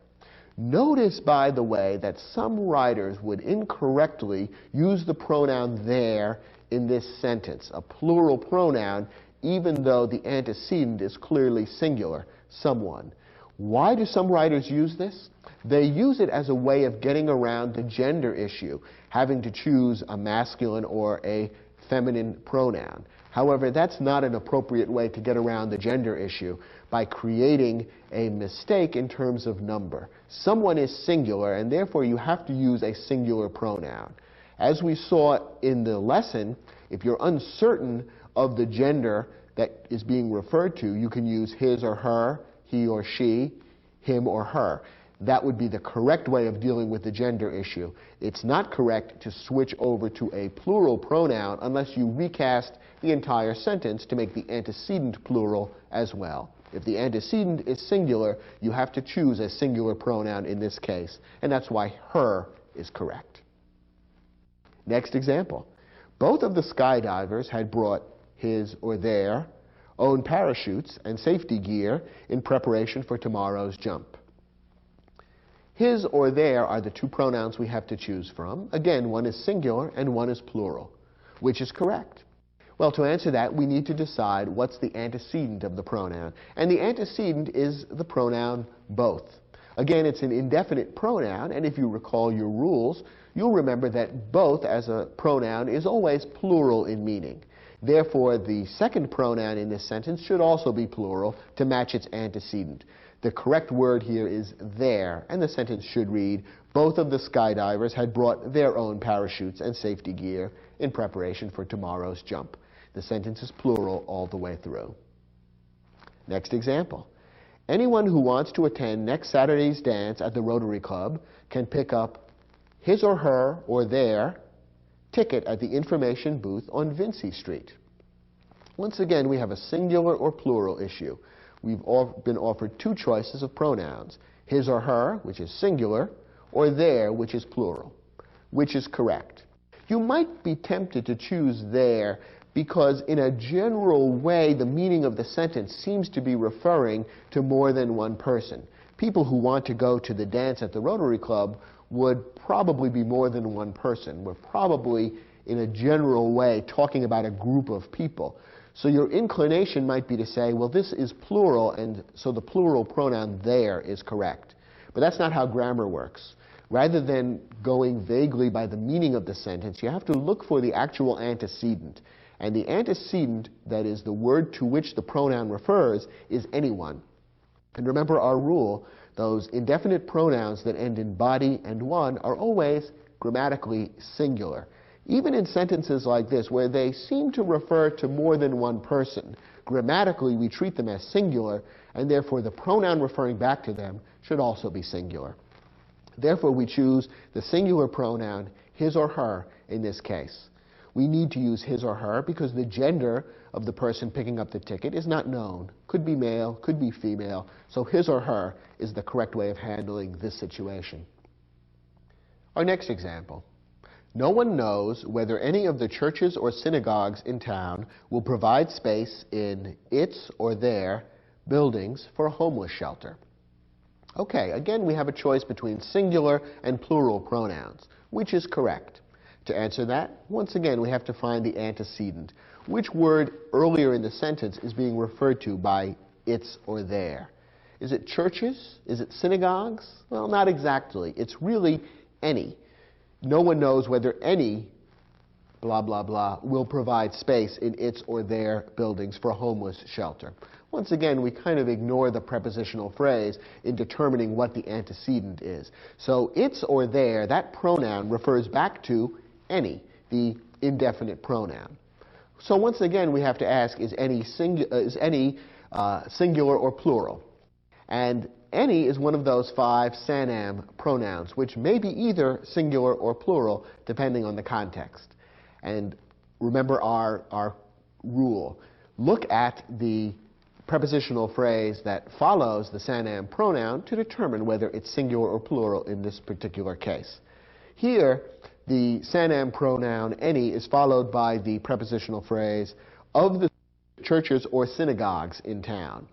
Notice, by the way, that some writers would incorrectly use the pronoun their in this sentence, a plural pronoun, even though the antecedent is clearly singular, someone. Why do some writers use this? They use it as a way of getting around the gender issue, having to choose a masculine or a feminine pronoun. However, that's not an appropriate way to get around the gender issue by creating a mistake in terms of number. Someone is singular, and therefore you have to use a singular pronoun. As we saw in the lesson, if you're uncertain of the gender that is being referred to, you can use his or her, he or she, him or her. That would be the correct way of dealing with the gender issue. It's not correct to switch over to a plural pronoun unless you recast the entire sentence to make the antecedent plural as well. If the antecedent is singular, you have to choose a singular pronoun in this case, and that's why her is correct. Next example. Both of the skydivers had brought his or their own parachutes and safety gear in preparation for tomorrow's jump. His or their are the two pronouns we have to choose from. Again, one is singular and one is plural. Which is correct? Well, to answer that, we need to decide what's the antecedent of the pronoun. And the antecedent is the pronoun both. Again, it's an indefinite pronoun, and if you recall your rules, you'll remember that both as a pronoun is always plural in meaning. Therefore, the second pronoun in this sentence should also be plural to match its antecedent. The correct word here is their, and the sentence should read, both of the skydivers had brought their own parachutes and safety gear in preparation for tomorrow's jump. The sentence is plural all the way through. Next example. Anyone who wants to attend next Saturday's dance at the Rotary Club can pick up his or her or their ticket at the information booth on Vincy Street. Once again, we have a singular or plural issue. We've been offered two choices of pronouns, his or her, which is singular, or their, which is plural. Which is correct? You might be tempted to choose their because in a general way the meaning of the sentence seems to be referring to more than one person. People who want to go to the dance at the Rotary Club would probably be more than one person. We're probably, in a general way, talking about a group of people. So your inclination might be to say, well, this is plural, and so the plural pronoun there is correct. But that's not how grammar works. Rather than going vaguely by the meaning of the sentence, you have to look for the actual antecedent. And the antecedent, that is the word to which the pronoun refers, is anyone. And remember our rule, those indefinite pronouns that end in body and one are always grammatically singular. Even in sentences like this, where they seem to refer to more than one person, grammatically we treat them as singular, and therefore the pronoun referring back to them should also be singular. Therefore we choose the singular pronoun his or her in this case. We need to use his or her because the gender of the person picking up the ticket is not known. Could be male, could be female, so his or her is the correct way of handling this situation. Our next example. No one knows whether any of the churches or synagogues in town will provide space in its or their buildings for a homeless shelter. Okay, again we have a choice between singular and plural pronouns. Which is correct? To answer that, once again we have to find the antecedent. Which word earlier in the sentence is being referred to by its or their? Is it churches? Is it synagogues? Well, not exactly. It's really any. No one knows whether any blah, blah, blah will provide space in its or their buildings for a homeless shelter. Once again, we kind of ignore the prepositional phrase in determining what the antecedent is. So its or their, that pronoun refers back to any, the indefinite pronoun. So once again, we have to ask, is any singular or plural? And any is one of those 5 sanam pronouns, which may be either singular or plural, depending on the context. And remember our rule. Look at the prepositional phrase that follows the sanam pronoun to determine whether it's singular or plural in this particular case. Here, the sanam pronoun any is followed by the prepositional phrase of the churches or synagogues in town.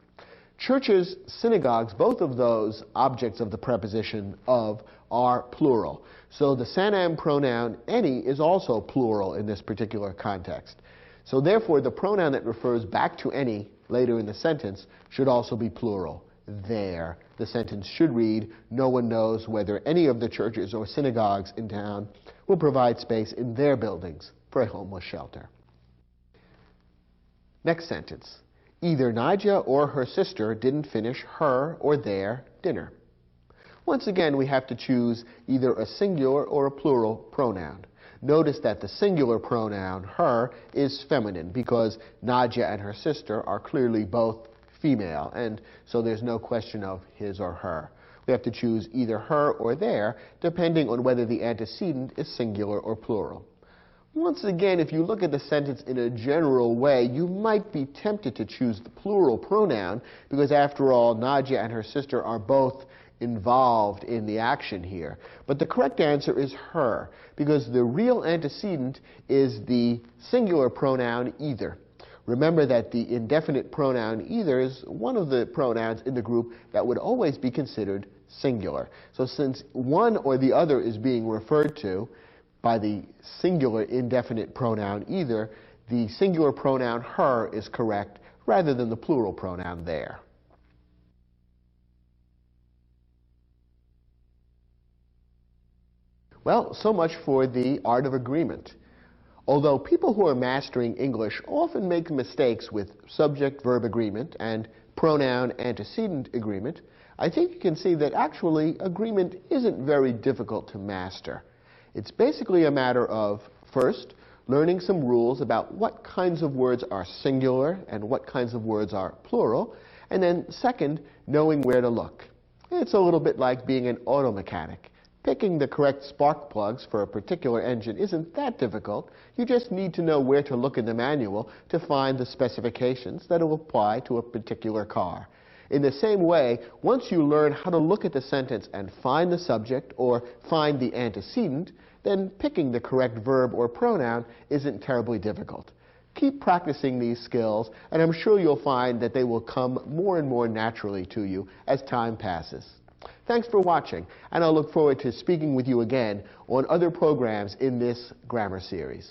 Churches, synagogues, both of those objects of the preposition of are plural. So the sanam pronoun any is also plural in this particular context. So therefore, the pronoun that refers back to any later in the sentence should also be plural. There. The sentence should read, no one knows whether any of the churches or synagogues in town will provide space in their buildings for a homeless shelter. Next sentence. Either Nadia or her sister didn't finish her or their dinner. Once again, we have to choose either a singular or a plural pronoun. Notice that the singular pronoun, her, is feminine because Nadia and her sister are clearly both female, and so there's no question of his or her. We have to choose either her or their, depending on whether the antecedent is singular or plural. Once again, if you look at the sentence in a general way, you might be tempted to choose the plural pronoun, because after all, Nadia and her sister are both involved in the action here. But the correct answer is her, because the real antecedent is the singular pronoun either. Remember that the indefinite pronoun either is one of the pronouns in the group that would always be considered singular. So since one or the other is being referred to by the singular indefinite pronoun either, the singular pronoun her is correct rather than the plural pronoun there. Well, so much for the art of agreement. Although people who are mastering English often make mistakes with subject-verb agreement and pronoun-antecedent agreement, I think you can see that actually agreement isn't very difficult to master. It's basically a matter of, first, learning some rules about what kinds of words are singular and what kinds of words are plural, and then second, knowing where to look. It's a little bit like being an auto mechanic. Picking the correct spark plugs for a particular engine isn't that difficult. You just need to know where to look in the manual to find the specifications that will apply to a particular car. In the same way, once you learn how to look at the sentence and find the subject or find the antecedent, then picking the correct verb or pronoun isn't terribly difficult. Keep practicing these skills, and I'm sure you'll find that they will come more and more naturally to you as time passes. Thanks for watching, and I'll look forward to speaking with you again on other programs in this grammar series.